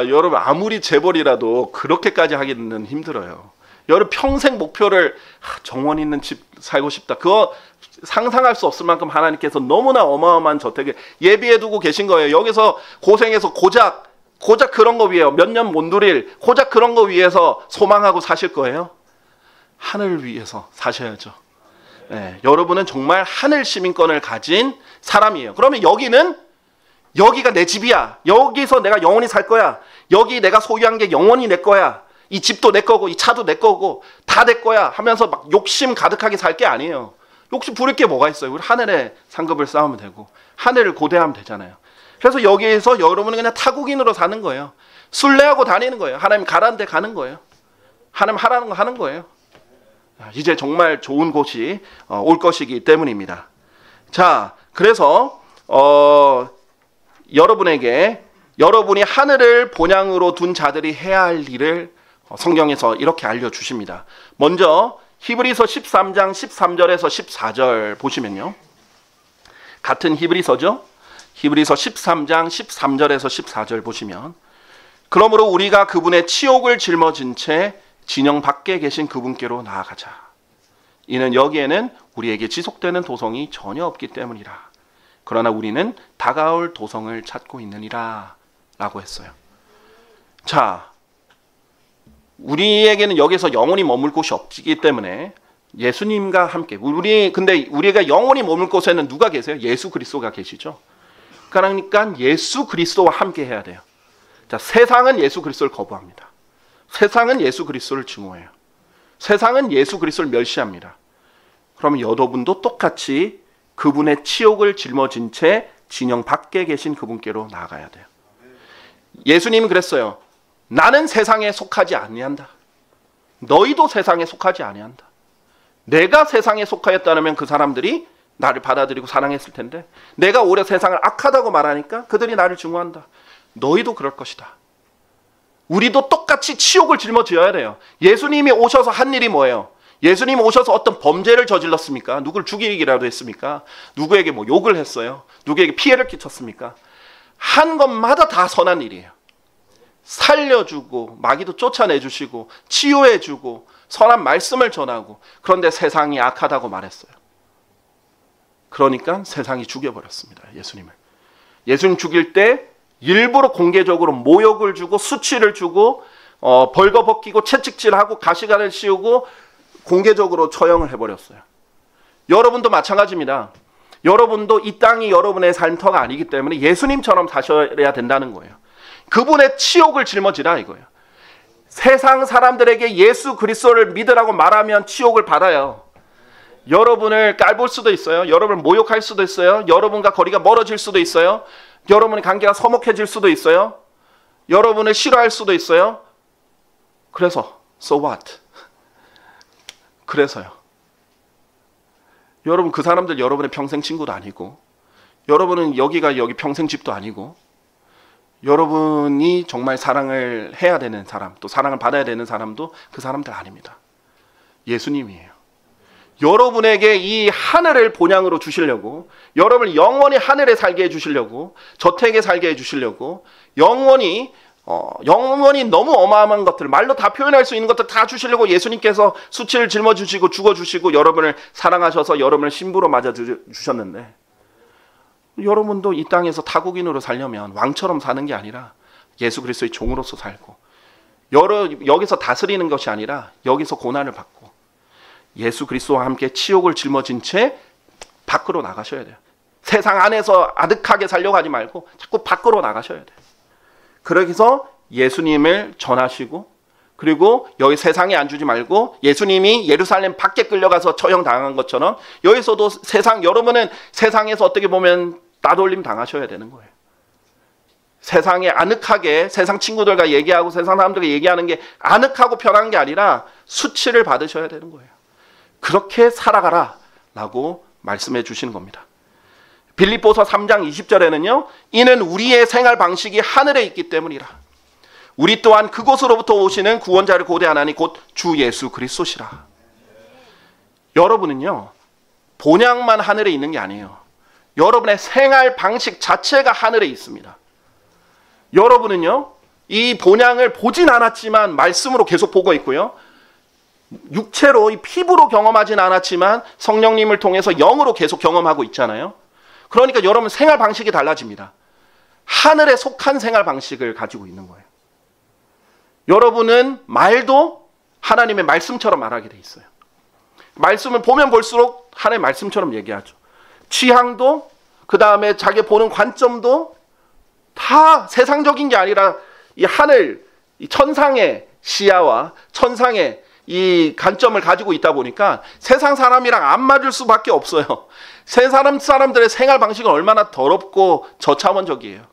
여러분 아무리 재벌이라도 그렇게까지 하기는 힘들어요. 여러분 평생 목표를 정원 있는 집 살고 싶다. 그거 상상할 수 없을 만큼 하나님께서 너무나 어마어마한 저택을 예비해두고 계신 거예요. 여기서 고생해서 고작 그런 거 위에요. 몇 년 못 누릴 고작 그런 거 위해서 소망하고 사실 거예요. 하늘 위해서 사셔야죠. 네, 여러분은 정말 하늘 시민권을 가진 사람이에요. 그러면 여기가 내 집이야. 여기서 내가 영원히 살 거야. 여기 내가 소유한 게 영원히 내 거야. 이 집도 내 거고 이 차도 내 거고 다 내 거야 하면서 막 욕심 가득하게 살 게 아니에요. 욕심 부릴 게 뭐가 있어요. 우리 하늘에 상급을 쌓으면 되고 하늘을 고대하면 되잖아요. 그래서 여기에서 여러분은 그냥 타국인으로 사는 거예요. 순례하고 다니는 거예요. 하나님 가라는 데 가는 거예요. 하나님 하라는 거 하는 거예요. 이제 정말 좋은 곳이 올 것이기 때문입니다. 자, 그래서 여러분이 하늘을 본향으로 둔 자들이 해야 할 일을 성경에서 이렇게 알려주십니다. 먼저 히브리서 13장 13절에서 14절 보시면요. 같은 히브리서죠. 히브리서 13장 13절에서 14절 보시면 그러므로 우리가 그분의 치욕을 짊어진 채 진영 밖에 계신 그분께로 나아가자. 이는 여기에는 우리에게 지속되는 도성이 전혀 없기 때문이라. 그러나 우리는 다가올 도성을 찾고 있느니라 라고 했어요. 자, 우리에게는 여기서 영원히 머물 곳이 없기 때문에 예수님과 함께 근데 우리가 영원히 머물 곳에는 누가 계세요? 예수 그리스도가 계시죠. 그러니까 예수 그리스도와 함께 해야 돼요. 자, 세상은 예수 그리스도를 거부합니다. 세상은 예수 그리스도를 증오해요. 세상은 예수 그리스도를 멸시합니다. 그러면 여러분도 똑같이 그분의 치욕을 짊어진 채 진영 밖에 계신 그분께로 나아가야 돼요. 예수님은 그랬어요. 나는 세상에 속하지 아니한다. 너희도 세상에 속하지 아니한다. 내가 세상에 속하였다면 그 사람들이 나를 받아들이고 사랑했을 텐데 내가 오히려 세상을 악하다고 말하니까 그들이 나를 증오한다. 너희도 그럴 것이다. 우리도 똑같이 치욕을 짊어져야 돼요. 예수님이 오셔서 한 일이 뭐예요? 예수님 오셔서 어떤 범죄를 저질렀습니까? 누굴 죽이기라도 했습니까? 누구에게 뭐 욕을 했어요? 누구에게 피해를 끼쳤습니까? 한 것마다 다 선한 일이에요. 살려주고 마귀도 쫓아내주시고 치유해주고 선한 말씀을 전하고, 그런데 세상이 악하다고 말했어요. 그러니까 세상이 죽여버렸습니다. 예수님을. 예수님 죽일 때 일부러 공개적으로 모욕을 주고 수치를 주고 벌거벗기고 채찍질하고 가시관을 씌우고 공개적으로 처형을 해버렸어요. 여러분도 마찬가지입니다. 여러분도 이 땅이 여러분의 삶터가 아니기 때문에 예수님처럼 사셔야 된다는 거예요. 그분의 치욕을 짊어지라 이거예요. 세상 사람들에게 예수 그리스도를 믿으라고 말하면 치욕을 받아요. 여러분을 깔볼 수도 있어요. 여러분을 모욕할 수도 있어요. 여러분과 거리가 멀어질 수도 있어요. 여러분의 관계가 서먹해질 수도 있어요. 여러분을 싫어할 수도 있어요. 그래서 so what? 그래서요. 여러분, 그 사람들 여러분의 평생 친구도 아니고, 여러분은 여기가 여기 평생 집도 아니고, 여러분이 정말 사랑을 해야 되는 사람, 또 사랑을 받아야 되는 사람도 그 사람들 아닙니다. 예수님이에요. 여러분에게 이 하늘을 본향으로 주시려고, 여러분을 영원히 하늘에 살게 해주시려고, 저택에 살게 해주시려고, 영원히 너무 어마어마한 것들, 말로 다 표현할 수 있는 것들 다 주시려고 예수님께서 수치를 짊어주시고 죽어주시고 여러분을 사랑하셔서 여러분을 신부로 맞아주셨는데, 여러분도 이 땅에서 타국인으로 살려면 왕처럼 사는 게 아니라 예수 그리스도의 종으로서 살고, 여기서 다스리는 것이 아니라 여기서 고난을 받고 예수 그리스도와 함께 치욕을 짊어진 채 밖으로 나가셔야 돼요. 세상 안에서 아득하게 살려고 하지 말고 자꾸 밖으로 나가셔야 돼요. 그래서 예수님을 전하시고, 그리고 여기 세상에 앉지 말고 예수님이 예루살렘 밖에 끌려가서 처형당한 것처럼 여기서도 여러분은 세상에서 어떻게 보면 따돌림 당하셔야 되는 거예요. 세상에 아늑하게 세상 친구들과 얘기하고 세상 사람들과 얘기하는 게 아늑하고 편한 게 아니라 수치를 받으셔야 되는 거예요. 그렇게 살아가라 라고 말씀해 주시는 겁니다. 빌립보서 3장 20절에는요. 이는 우리의 생활 방식이 하늘에 있기 때문이라. 우리 또한 그곳으로부터 오시는 구원자를 고대하나니 곧 주 예수 그리스도시라. 여러분은요. 본향만 하늘에 있는 게 아니에요. 여러분의 생활 방식 자체가 하늘에 있습니다. 여러분은요. 이 본향을 보진 않았지만 말씀으로 계속 보고 있고요. 육체로 이 피부로 경험하진 않았지만 성령님을 통해서 영으로 계속 경험하고 있잖아요. 그러니까 여러분 생활 방식이 달라집니다. 하늘에 속한 생활 방식을 가지고 있는 거예요. 여러분은 말도 하나님의 말씀처럼 말하게 돼 있어요. 말씀을 보면 볼수록 하나님의 말씀처럼 얘기하죠. 취향도, 그 다음에 자기 보는 관점도 다 세상적인 게 아니라 이 하늘, 이 천상의 시야와 천상의 이 관점을 가지고 있다 보니까 세상 사람이랑 안 맞을 수밖에 없어요. 세상 사람들의 생활 방식은 얼마나 더럽고 저차원적이에요.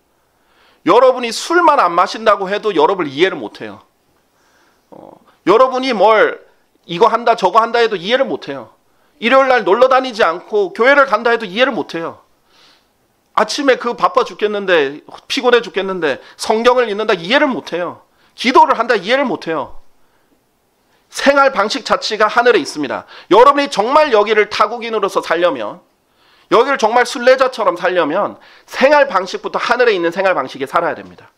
여러분이 술만 안 마신다고 해도 여러분을 이해를 못해요. 여러분이 뭘 이거 한다 저거 한다 해도 이해를 못해요. 일요일 날 놀러 다니지 않고 교회를 간다 해도 이해를 못해요. 아침에 바빠 죽겠는데 피곤해 죽겠는데 성경을 읽는다 이해를 못해요. 기도를 한다 이해를 못해요. 생활 방식 자체가 하늘에 있습니다. 여러분이 정말 여기를 타국인으로서 살려면, 여기를 정말 순례자처럼 살려면 생활 방식부터 하늘에 있는 생활 방식에 살아야 됩니다.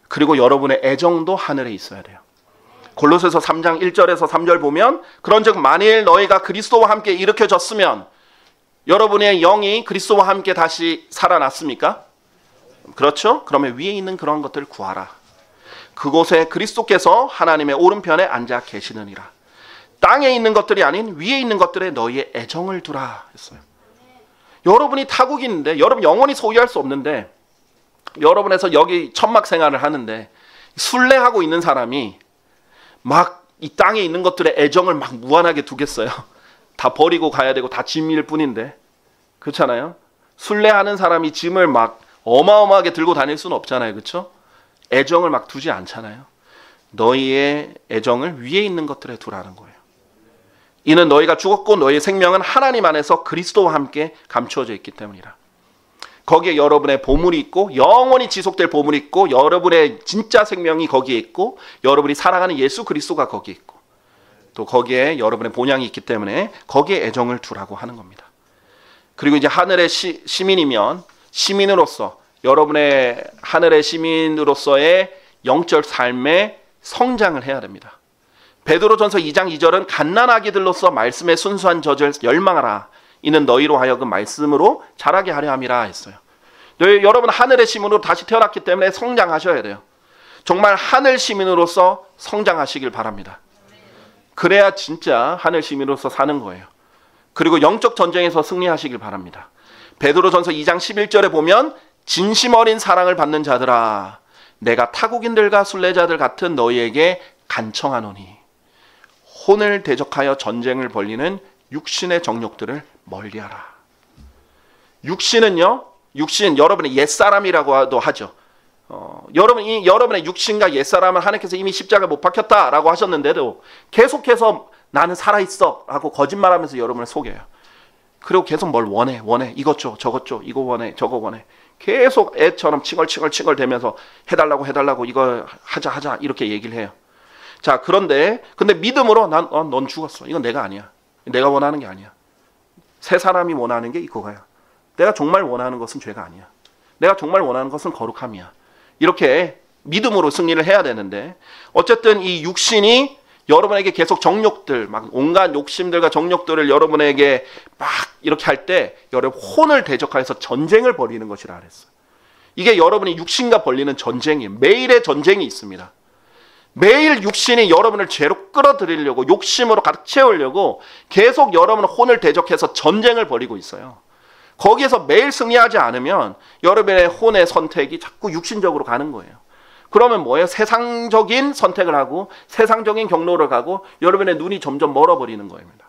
그리고 여러분의 애정도 하늘에 있어야 돼요. 골로새서 3장 1절에서 3절 보면 그런즉 만일 너희가 그리스도와 함께 일으켜졌으면 여러분의 영이 그리스도와 함께 다시 살아났습니까? 그렇죠? 그러면 위에 있는 그런 것들을 구하라. 그곳에 그리스도께서 하나님의 오른편에 앉아 계시느니라. 땅에 있는 것들이 아닌 위에 있는 것들에 너희의 애정을 두라 했어요. 여러분이 타국인인데, 여러분 영원히 소유할 수 없는데, 여러분에서 여기 천막 생활을 하는데 순례하고 있는 사람이 막 이 땅에 있는 것들의 애정을 막 무한하게 두겠어요? 다 버리고 가야 되고 다 짐일 뿐인데, 그렇잖아요? 순례하는 사람이 짐을 막 어마어마하게 들고 다닐 수는 없잖아요, 그렇죠? 애정을 막 두지 않잖아요. 너희의 애정을 위에 있는 것들에 두라는 거예요. 이는 너희가 죽었고 너희의 생명은 하나님 안에서 그리스도와 함께 감추어져 있기 때문이라. 거기에 여러분의 보물이 있고 영원히 지속될 보물이 있고 여러분의 진짜 생명이 거기에 있고 여러분이 사랑하는 예수 그리스도가 거기에 있고 또 거기에 여러분의 본향이 있기 때문에 거기에 애정을 두라고 하는 겁니다. 그리고 이제 하늘의 시민이면 시민으로서 여러분의 하늘의 시민으로서의 영적 삶의 성장을 해야 됩니다. 베드로전서 2장 2절은 갓난아기들로서 말씀의 순수한 젖을 열망하라. 이는 너희로 하여금 말씀으로 자라게 하려 함이라 했어요. 여러분 하늘의 시민으로 다시 태어났기 때문에 성장하셔야 돼요. 정말 하늘 시민으로서 성장하시길 바랍니다. 그래야 진짜 하늘 시민으로서 사는 거예요. 그리고 영적 전쟁에서 승리하시길 바랍니다. 베드로전서 2장 11절에 보면 진심 어린 사랑을 받는 자들아 내가 타국인들과 순례자들 같은 너희에게 간청하노니 혼을 대적하여 전쟁을 벌리는 육신의 정욕들을 멀리하라. 육신은요, 육신 여러분의 옛사람이라고도 하죠. 여러분의 육신과 옛사람은 하나님께서 이미 십자가에 못 박혔다라고 하셨는데도 계속해서 나는 살아있어 라고 거짓말하면서 여러분을 속여요. 그리고 계속 뭘 원해 이것 줘 저것 줘 이거 원해 저거 원해 계속 애처럼 칭얼칭얼 대면서 해달라고 이거 하자 이렇게 얘기를 해요. 자, 근데 믿음으로 넌 죽었어. 이건 내가 아니야. 내가 원하는 게 아니야. 새 사람이 원하는 게 이거야. 내가 정말 원하는 것은 죄가 아니야. 내가 정말 원하는 것은 거룩함이야. 이렇게 믿음으로 승리를 해야 되는데 어쨌든 이 육신이 여러분에게 계속 정욕들, 막 온갖 욕심들과 정욕들을 여러분에게 막 이렇게 할 때 여러분 혼을 대적하여서 전쟁을 벌이는 것이라 그랬어요. 이게 여러분이 육신과 벌리는 전쟁이에요. 매일의 전쟁이 있습니다. 매일 육신이 여러분을 죄로 끌어들이려고 욕심으로 가득 채우려고 계속 여러분의 혼을 대적해서 전쟁을 벌이고 있어요. 거기에서 매일 승리하지 않으면 여러분의 혼의 선택이 자꾸 육신적으로 가는 거예요. 그러면 뭐예요? 세상적인 선택을 하고 세상적인 경로를 가고 여러분의 눈이 점점 멀어버리는 겁니다.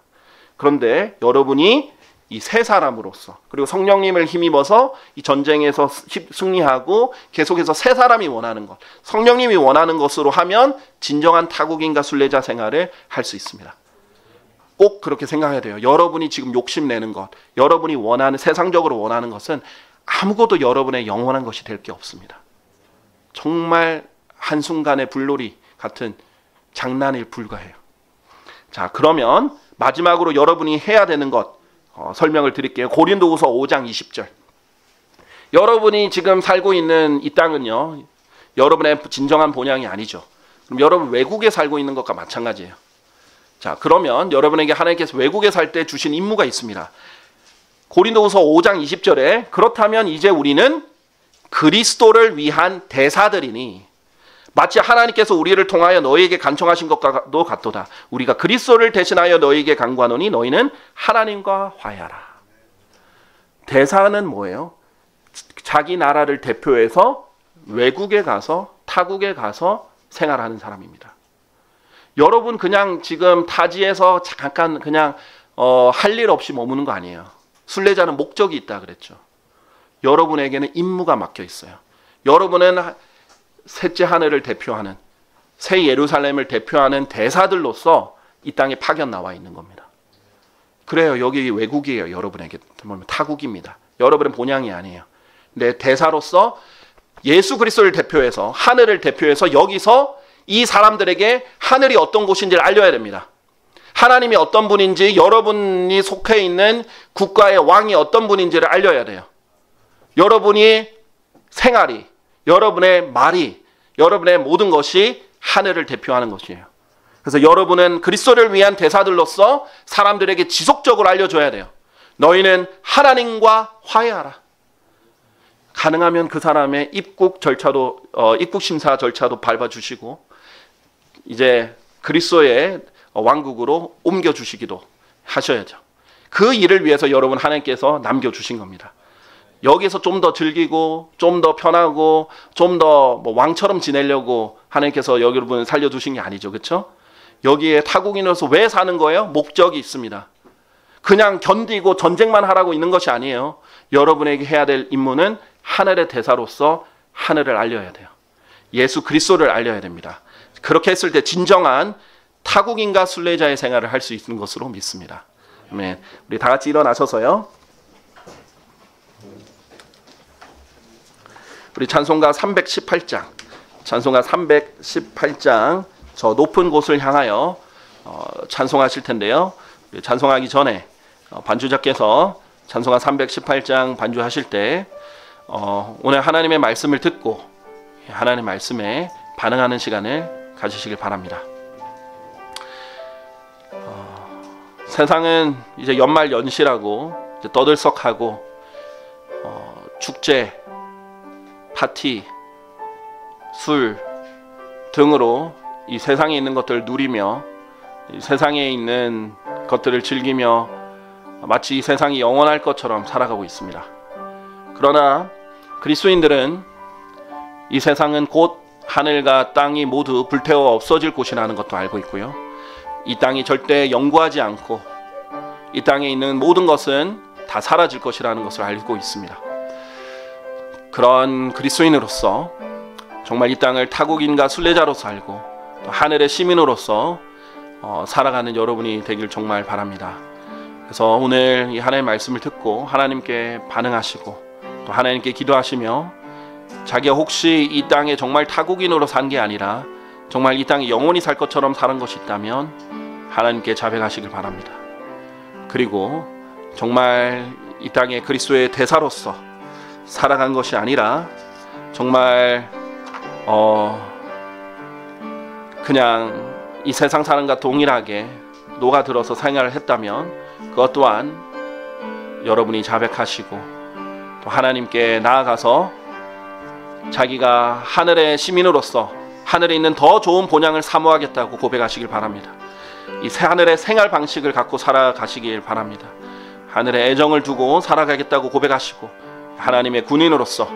그런데 여러분이 이 새 사람으로서 그리고 성령님을 힘입어서 이 전쟁에서 승리하고 계속해서 새 사람이 원하는 것, 성령님이 원하는 것으로 하면 진정한 타국인과 순례자 생활을 할 수 있습니다. 꼭 그렇게 생각해야 돼요. 여러분이 지금 욕심내는 것, 여러분이 원하는 세상적으로 원하는 것은 아무것도 여러분의 영원한 것이 될 게 없습니다. 정말 한순간의 불놀이 같은 장난일 불과해요. 자, 그러면 마지막으로 여러분이 해야 되는 것 설명을 드릴게요. 고린도후서 5장 20절. 여러분이 지금 살고 있는 이 땅은요, 여러분의 진정한 본향이 아니죠. 그럼 여러분 외국에 살고 있는 것과 마찬가지예요. 자, 그러면 여러분에게 하나님께서 외국에 살 때 주신 임무가 있습니다. 고린도후서 5장 20절에 그렇다면 이제 우리는 그리스도를 위한 대사들이니 마치 하나님께서 우리를 통하여 너희에게 간청하신 것과도 같도다. 우리가 그리스도를 대신하여 너희에게 간구하노니 너희는 하나님과 화해하라. 대사는 뭐예요? 자기 나라를 대표해서 외국에 가서 타국에 가서 생활하는 사람입니다. 여러분 그냥 지금 타지에서 잠깐 그냥 할 일 없이 머무는 거 아니에요. 순례자는 목적이 있다 그랬죠. 여러분에게는 임무가 맡겨 있어요. 여러분은 셋째 하늘을 대표하는 새 예루살렘을 대표하는 대사들로서 이 땅에 파견 나와 있는 겁니다. 그래요. 여기 외국이에요. 여러분에게 타국입니다. 여러분은 본향이 아니에요. 근데 대사로서 예수 그리스도를 대표해서 하늘을 대표해서 여기서 이 사람들에게 하늘이 어떤 곳인지를 알려야 됩니다. 하나님이 어떤 분인지 여러분이 속해 있는 국가의 왕이 어떤 분인지를 알려야 돼요. 여러분이 생활이, 여러분의 말이, 여러분의 모든 것이 하늘을 대표하는 것이에요. 그래서 여러분은 그리스도를 위한 대사들로서 사람들에게 지속적으로 알려줘야 돼요. 너희는 하나님과 화해하라. 가능하면 그 사람의 입국 심사 절차도 밟아주시고 이제 그리스도의 왕국으로 옮겨주시기도 하셔야죠. 그 일을 위해서 여러분 하나님께서 남겨주신 겁니다. 여기서 좀 더 즐기고 좀 더 편하고 좀 더 왕처럼 지내려고 하나님께서 여러분을 살려두신 게 아니죠. 그렇죠? 여기에 타국인으로서 왜 사는 거예요? 목적이 있습니다. 그냥 견디고 전쟁만 하라고 있는 것이 아니에요. 여러분에게 해야 될 임무는 하늘의 대사로서 하늘을 알려야 돼요. 예수 그리스도를 알려야 됩니다. 그렇게 했을 때 진정한 타국인과 순례자의 생활을 할 수 있는 것으로 믿습니다. 아멘. 우리 다 같이 일어나셔서요. 우리 찬송가 318장 저 높은 곳을 향하여 찬송하실 텐데요. 찬송하기 전에 반주자께서 찬송가 318장 반주하실 때 오늘 하나님의 말씀을 듣고 하나님의 말씀에 반응하는 시간을 가지시길 바랍니다. 세상은 이제 연말 연시라고 이제 떠들썩하고 축제, 파티, 술 등으로 이 세상에 있는 것들을 누리며 이 세상에 있는 것들을 즐기며 마치 이 세상이 영원할 것처럼 살아가고 있습니다. 그러나 그리스도인들은 이 세상은 곧 하늘과 땅이 모두 불태워 없어질 곳이라는 것도 알고 있고요. 이 땅이 절대 영구하지 않고 이 땅에 있는 모든 것은 다 사라질 것이라는 것을 알고 있습니다. 그런 그리스도인으로서 정말 이 땅을 타국인과 순례자로서 알고 또 하늘의 시민으로서 살아가는 여러분이 되길 정말 바랍니다. 그래서 오늘 이 하나님의 말씀을 듣고 하나님께 반응하시고 또 하나님께 기도하시며 자기가 혹시 이 땅에 정말 타국인으로 산 게 아니라 정말 이 땅에 영원히 살 것처럼 사는 것이 있다면 하나님께 자백하시길 바랍니다. 그리고 정말 이 땅에 그리스도의 대사로서 살아간 것이 아니라 정말 그냥 이 세상 사람과 동일하게 녹아들어서 생활을 했다면 그것 또한 여러분이 자백하시고 또 하나님께 나아가서 자기가 하늘의 시민으로서 하늘에 있는 더 좋은 본향을 사모하겠다고 고백하시길 바랍니다. 이 하늘의 생활 방식을 갖고 살아가시길 바랍니다. 하늘의 애정을 두고 살아가겠다고 고백하시고 하나님의 군인으로서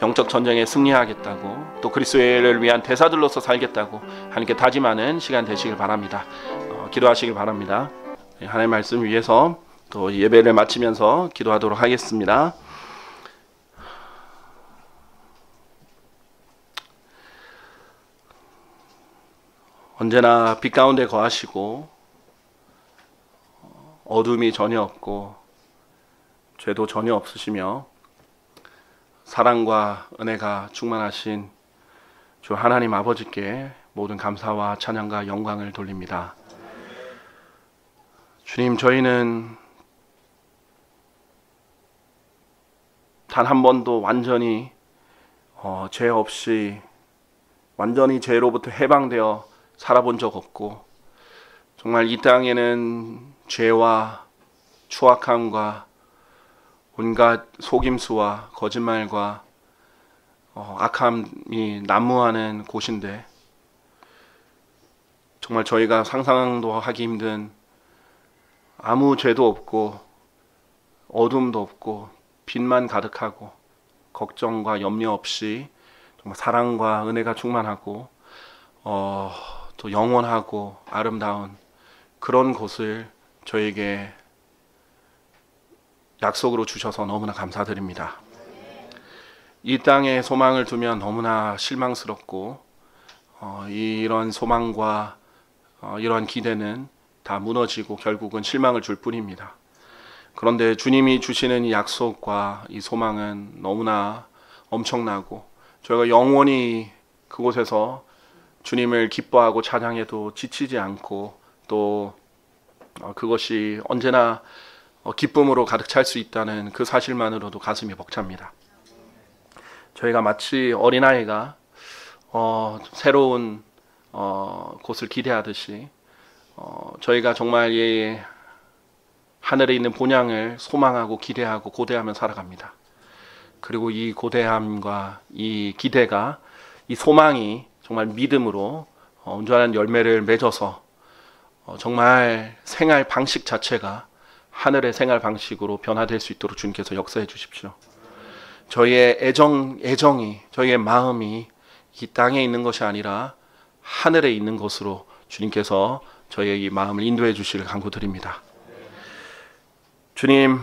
영적 전쟁에 승리하겠다고 또 그리스도를 위한 대사들로서 살겠다고 하나님께 다짐하는 시간 되시길 바랍니다. 기도하시길 바랍니다. 하나님의 말씀 위해서 또 예배를 마치면서 기도하도록 하겠습니다. 언제나 빛 가운데 거하시고 어둠이 전혀 없고 죄도 전혀 없으시며 사랑과 은혜가 충만하신 주 하나님 아버지께 모든 감사와 찬양과 영광을 돌립니다. 주님, 저희는 단 한 번도 완전히 죄 없이 완전히 죄로부터 해방되어 살아본 적 없고 정말 이 땅에는 죄와 추악함과 온갖 속임수와 거짓말과 악함이 난무하는 곳인데 정말 저희가 상상도 하기 힘든 아무 죄도 없고 어둠도 없고 빛만 가득하고 걱정과 염려 없이 정말 사랑과 은혜가 충만하고 또 영원하고 아름다운 그런 곳을 저에게 약속으로 주셔서 너무나 감사드립니다. 이 땅에 소망을 두면 너무나 실망스럽고 이런 소망과 이러한 기대는 다 무너지고 결국은 실망을 줄 뿐입니다. 그런데 주님이 주시는 이 약속과 이 소망은 너무나 엄청나고 저희가 영원히 그곳에서 주님을 기뻐하고 찬양해도 지치지 않고 또 그것이 언제나 기쁨으로 가득 찰 수 있다는 그 사실만으로도 가슴이 벅찹니다. 저희가 마치 어린아이가 새로운 곳을 기대하듯이 저희가 정말 이 하늘에 있는 본향을 소망하고 기대하고 고대하며 살아갑니다. 그리고 이 고대함과 이 기대가 이 소망이 정말 믿음으로 온전한 열매를 맺어서 정말 생활 방식 자체가 하늘의 생활 방식으로 변화될 수 있도록 주님께서 역사해 주십시오. 저희의 애정이 저희의 마음이 이 땅에 있는 것이 아니라 하늘에 있는 것으로 주님께서 저희의 이 마음을 인도해 주시길 간구드립니다. 주님,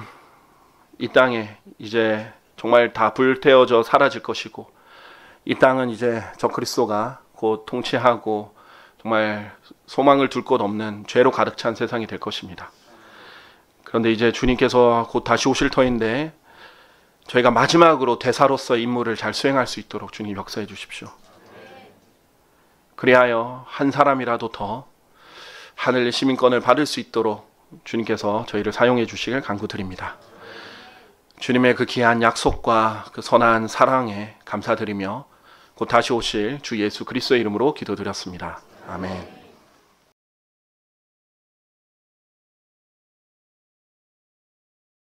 이 땅에 이제 정말 다 불태워져 사라질 것이고 이 땅은 이제 저 그리스도가 곧 통치하고 정말 소망을 둘 곳 없는 죄로 가득 찬 세상이 될 것입니다. 그런데 이제 주님께서 곧 다시 오실 터인데 저희가 마지막으로 대사로서 임무를 잘 수행할 수 있도록 주님 역사해 주십시오. 그리하여 한 사람이라도 더 하늘 시민권을 받을 수 있도록 주님께서 저희를 사용해 주시길 간구드립니다. 주님의 그 귀한 약속과 그 선한 사랑에 감사드리며 곧 다시 오실 주 예수 그리스도의 이름으로 기도드렸습니다. 아멘.